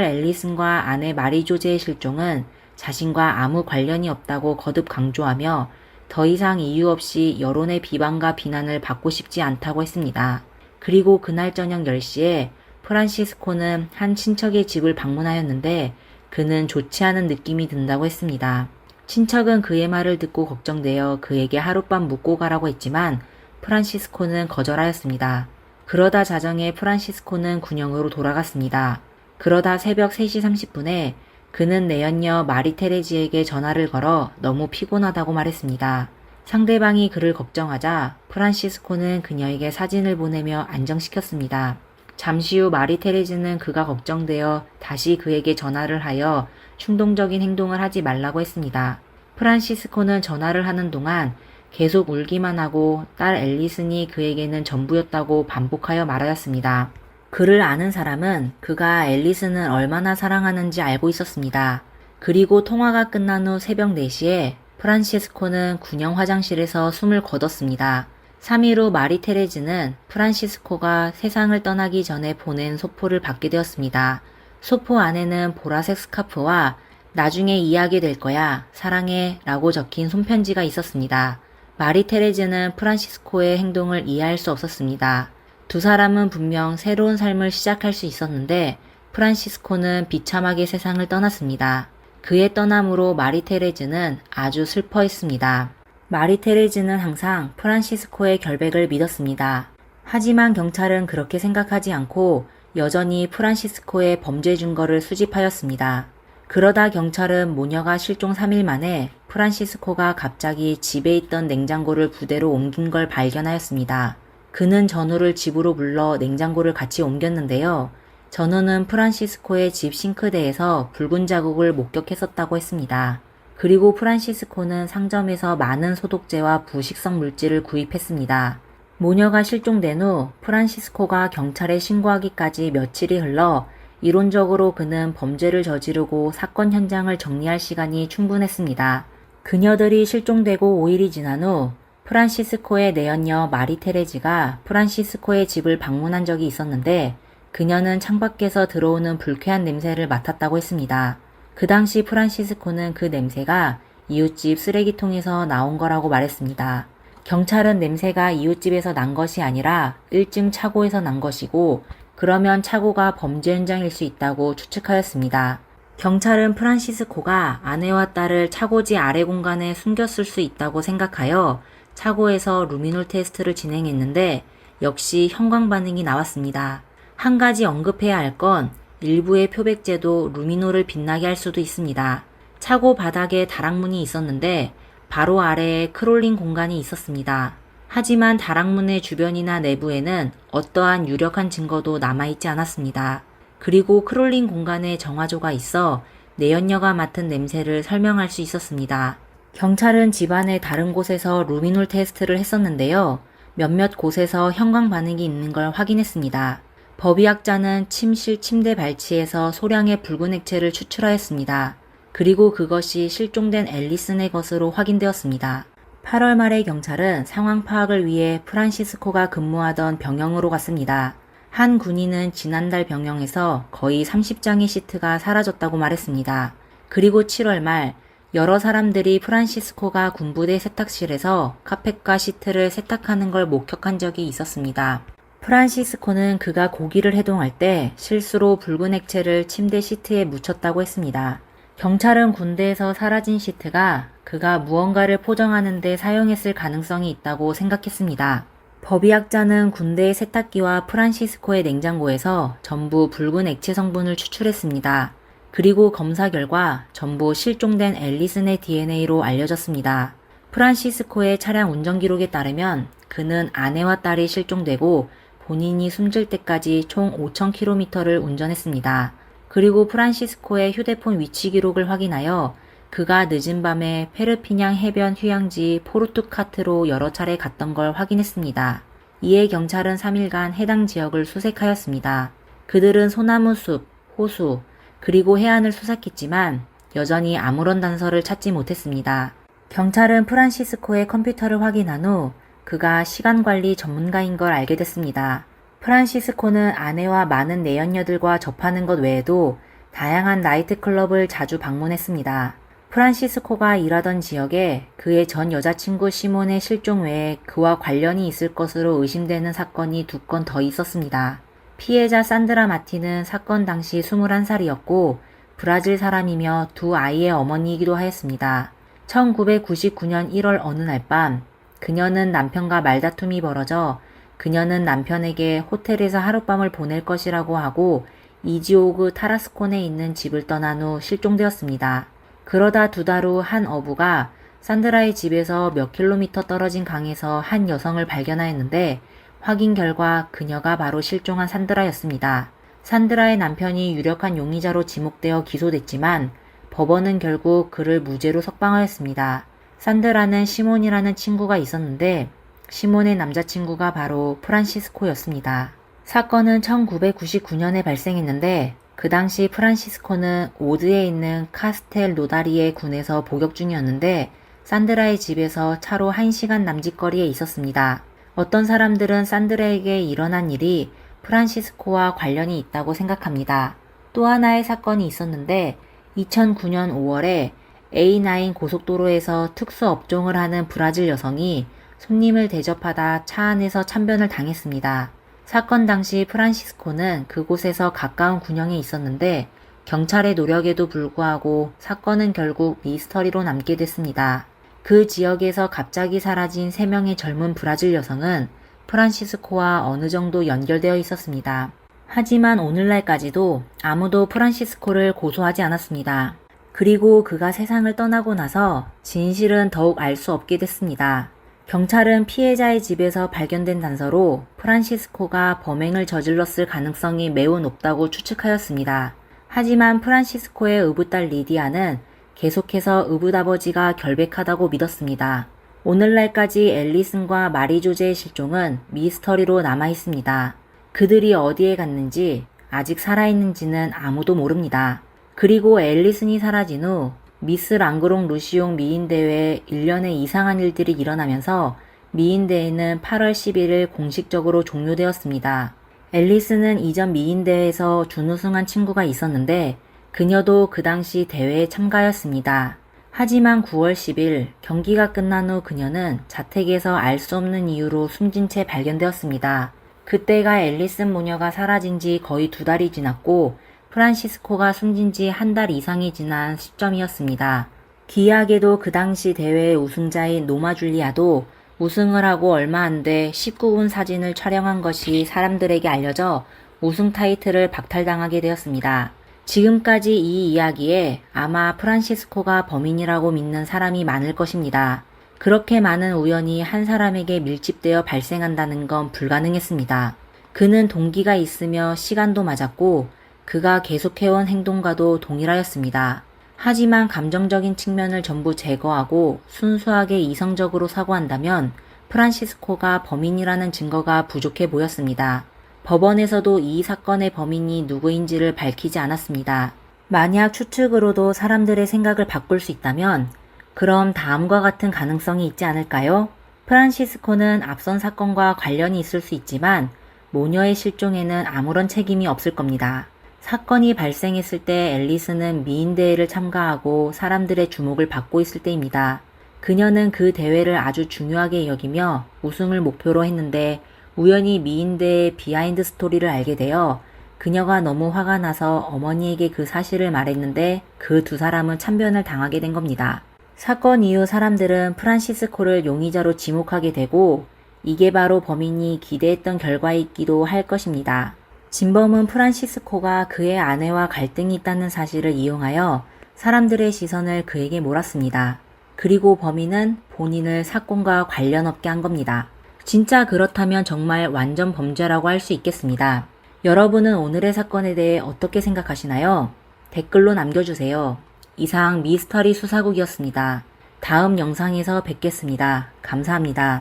앨리슨과 아내 마리조제의 실종은 자신과 아무 관련이 없다고 거듭 강조하며 더 이상 이유 없이 여론의 비방과 비난을 받고 싶지 않다고 했습니다. 그리고 그날 저녁 10시에 프란시스코는 한 친척의 집을 방문하였는데 그는 좋지 않은 느낌이 든다고 했습니다. 친척은 그의 말을 듣고 걱정되어 그에게 하룻밤 묵고 가라고 했지만 프란시스코는 거절하였습니다. 그러다 자정에 프란시스코는 군영으로 돌아갔습니다. 그러다 새벽 3시 30분에 그는 내연녀 마리 테레지에게 전화를 걸어 너무 피곤하다고 말했습니다. 상대방이 그를 걱정하자 프란시스코는 그녀에게 사진을 보내며 안정시켰습니다. 잠시 후 마리 테레즈는 그가 걱정되어 다시 그에게 전화를 하여 충동적인 행동을 하지 말라고 했습니다. 프란시스코는 전화를 하는 동안 계속 울기만 하고 딸 앨리슨이 그에게는 전부였다고 반복하여 말하였습니다. 그를 아는 사람은 그가 앨리슨을 얼마나 사랑하는지 알고 있었습니다. 그리고 통화가 끝난 후 새벽 4시에 프란시스코는 군영 화장실에서 숨을 거뒀습니다. 3일 후 마리 테레즈는 프란시스코가 세상을 떠나기 전에 보낸 소포를 받게 되었습니다. 소포 안에는 보라색 스카프와 나중에 이해하게 될 거야, 사랑해 라고 적힌 손편지가 있었습니다. 마리 테레즈는 프란시스코의 행동을 이해할 수 없었습니다. 두 사람은 분명 새로운 삶을 시작할 수 있었는데 프란시스코는 비참하게 세상을 떠났습니다. 그의 떠남으로 마리 테레즈는 아주 슬퍼했습니다. 마리 테레즈는 항상 프란시스코의 결백을 믿었습니다. 하지만 경찰은 그렇게 생각하지 않고 여전히 프란시스코의 범죄 증거를 수집하였습니다. 그러다 경찰은 모녀가 실종 3일 만에 프란시스코가 갑자기 집에 있던 냉장고를 부대로 옮긴 걸 발견하였습니다. 그는 전우를 집으로 불러 냉장고를 같이 옮겼는데요. 전우는 프란시스코의 집 싱크대에서 붉은 자국을 목격했었다고 했습니다. 그리고 프란시스코는 상점에서 많은 소독제와 부식성 물질을 구입했습니다. 모녀가 실종된 후 프란시스코가 경찰에 신고하기까지 며칠이 흘러 이론적으로 그는 범죄를 저지르고 사건 현장을 정리할 시간이 충분했습니다. 그녀들이 실종되고 5일이 지난 후 프란시스코의 내연녀 마리 테레지가 프란시스코의 집을 방문한 적이 있었는데 그녀는 창밖에서 들어오는 불쾌한 냄새를 맡았다고 했습니다. 그 당시 프란시스코는 그 냄새가 이웃집 쓰레기통에서 나온 거라고 말했습니다. 경찰은 냄새가 이웃집에서 난 것이 아니라 1층 차고에서 난 것이고 그러면 차고가 범죄 현장일 수 있다고 추측하였습니다. 경찰은 프란시스코가 아내와 딸을 차고지 아래 공간에 숨겼을 수 있다고 생각하여 차고에서 루미놀 테스트를 진행했는데 역시 형광 반응이 나왔습니다. 한 가지 언급해야 할 건 일부의 표백제도 루미놀을 빛나게 할 수도 있습니다. 차고 바닥에 다락문이 있었는데 바로 아래에 크롤링 공간이 있었습니다. 하지만 다락문의 주변이나 내부에는 어떠한 유력한 증거도 남아있지 않았습니다. 그리고 크롤링 공간에 정화조가 있어 내연녀가 맡은 냄새를 설명할 수 있었습니다. 경찰은 집안의 다른 곳에서 루미놀 테스트를 했었는데요. 몇몇 곳에서 형광 반응이 있는 걸 확인했습니다. 법의학자는 침실 침대 발치에서 소량의 붉은 액체를 추출하였습니다. 그리고 그것이 실종된 앨리슨의 것으로 확인되었습니다. 8월 말에 경찰은 상황 파악을 위해 프란시스코가 근무하던 병영으로 갔습니다. 한 군인은 지난달 병영에서 거의 30장의 시트가 사라졌다고 말했습니다. 그리고 7월 말 여러 사람들이 프란시스코가 군부대 세탁실에서 카펫과 시트를 세탁하는 걸 목격한 적이 있었습니다. 프란시스코는 그가 고기를 해동할 때 실수로 붉은 액체를 침대 시트에 묻혔다고 했습니다. 경찰은 군대에서 사라진 시트가 그가 무언가를 포장하는 데 사용했을 가능성이 있다고 생각했습니다. 법의학자는 군대의 세탁기와 프란시스코의 냉장고에서 전부 붉은 액체 성분을 추출했습니다. 그리고 검사 결과 전부 실종된 앨리슨의 DNA로 알려졌습니다. 프란시스코의 차량 운전 기록에 따르면 그는 아내와 딸이 실종되고 본인이 숨질 때까지 총 5,000km를 운전했습니다. 그리고 프란시스코의 휴대폰 위치 기록을 확인하여 그가 늦은 밤에 페르피냥 해변 휴양지 포르투카트로 여러 차례 갔던 걸 확인했습니다. 이에 경찰은 3일간 해당 지역을 수색하였습니다. 그들은 소나무 숲, 호수, 그리고 해안을 수색했지만 여전히 아무런 단서를 찾지 못했습니다. 경찰은 프란시스코의 컴퓨터를 확인한 후 그가 시간관리 전문가인 걸 알게 됐습니다. 프란시스코는 아내와 많은 내연녀들과 접하는 것 외에도 다양한 나이트클럽을 자주 방문했습니다. 프란시스코가 일하던 지역에 그의 전 여자친구 시몬의 실종 외에 그와 관련이 있을 것으로 의심되는 사건이 2건 더 있었습니다. 피해자 산드라 마틴은 사건 당시 21살이었고 브라질 사람이며 2 아이의 어머니이기도 하였습니다. 1999년 1월 어느 날 밤 그녀는 남편과 말다툼이 벌어져 그녀는 남편에게 호텔에서 하룻밤을 보낼 것이라고 하고 이지오그 타라스콘에 있는 집을 떠난 후 실종되었습니다. 그러다 2달 후 한 어부가 산드라의 집에서 몇 킬로미터 떨어진 강에서 한 여성을 발견하였는데 확인 결과 그녀가 바로 실종한 산드라였습니다. 산드라의 남편이 유력한 용의자로 지목되어 기소됐지만 법원은 결국 그를 무죄로 석방하였습니다. 산드라는 시몬이라는 친구가 있었는데 시몬의 남자친구가 바로 프란시스코였습니다. 사건은 1999년에 발생했는데 그 당시 프란시스코는 오드에 있는 카스텔 노다리에 군에서 복역 중이었는데 산드라의 집에서 차로 1시간 남짓 거리에 있었습니다. 어떤 사람들은 산드라에게 일어난 일이 프란시스코와 관련이 있다고 생각합니다. 또 하나의 사건이 있었는데 2009년 5월에 A9 고속도로에서 특수업종을 하는 브라질 여성이 손님을 대접하다 차 안에서 참변을 당했습니다. 사건 당시 프란시스코는 그곳에서 가까운 군영에 있었는데 경찰의 노력에도 불구하고 사건은 결국 미스터리로 남게 됐습니다. 그 지역에서 갑자기 사라진 3명의 젊은 브라질 여성은 프란시스코와 어느 정도 연결되어 있었습니다. 하지만 오늘날까지도 아무도 프란시스코를 고소하지 않았습니다. 그리고 그가 세상을 떠나고 나서 진실은 더욱 알 수 없게 됐습니다. 경찰은 피해자의 집에서 발견된 단서로 프란시스코가 범행을 저질렀을 가능성이 매우 높다고 추측하였습니다. 하지만 프란시스코의 의붓딸 리디아는 계속해서 의붓아버지가 결백하다고 믿었습니다. 오늘날까지 앨리슨과 마리조제의 실종은 미스터리로 남아있습니다. 그들이 어디에 갔는지 아직 살아있는지는 아무도 모릅니다. 그리고 앨리슨이 사라진 후 미스 랑그롱 루시옹 미인대회에 1년의 이상한 일들이 일어나면서 미인대회는 8월 11일 공식적으로 종료되었습니다. 앨리슨은 이전 미인대회에서 준우승한 친구가 있었는데 그녀도 그 당시 대회에 참가하였습니다. 하지만 9월 10일 경기가 끝난 후 그녀는 자택에서 알 수 없는 이유로 숨진 채 발견되었습니다. 그때가 앨리슨 모녀가 사라진 지 거의 2달이 지났고 프란시스코가 숨진 지 1달 이상이 지난 시점이었습니다. 기이하게도 그 당시 대회의 우승자인 노마 줄리아도 우승을 하고 얼마 안 돼 19분 사진을 촬영한 것이 사람들에게 알려져 우승 타이틀을 박탈당하게 되었습니다. 지금까지 이 이야기에 아마 프란시스코가 범인이라고 믿는 사람이 많을 것입니다. 그렇게 많은 우연이 한 사람에게 밀집되어 발생한다는 건 불가능했습니다. 그는 동기가 있으며 시간도 맞았고 그가 계속해온 행동과도 동일하였습니다. 하지만 감정적인 측면을 전부 제거하고 순수하게 이성적으로 사고한다면 프란시스코가 범인이라는 증거가 부족해 보였습니다. 법원에서도 이 사건의 범인이 누구인지를 밝히지 않았습니다. 만약 추측으로도 사람들의 생각을 바꿀 수 있다면 그럼 다음과 같은 가능성이 있지 않을까요? 프란시스코는 앞선 사건과 관련이 있을 수 있지만 모녀의 실종에는 아무런 책임이 없을 겁니다. 사건이 발생했을 때 앨리스는 미인대회를 참가하고 사람들의 주목을 받고 있을 때입니다. 그녀는 그 대회를 아주 중요하게 여기며 우승을 목표로 했는데 우연히 미인대의 비하인드 스토리를 알게 되어 그녀가 너무 화가 나서 어머니에게 그 사실을 말했는데 그 2사람은 참변을 당하게 된 겁니다. 사건 이후 사람들은 프란시스코를 용의자로 지목하게 되고 이게 바로 범인이 기대했던 결과이기도 할 것입니다. 진범은 프란시스코가 그의 아내와 갈등이 있다는 사실을 이용하여 사람들의 시선을 그에게 몰았습니다. 그리고 범인은 본인을 사건과 관련 없게 한 겁니다. 진짜 그렇다면 정말 완전 범죄라고 할 수 있겠습니다. 여러분은 오늘의 사건에 대해 어떻게 생각하시나요? 댓글로 남겨주세요. 이상 미스터리 수사국이었습니다. 다음 영상에서 뵙겠습니다. 감사합니다.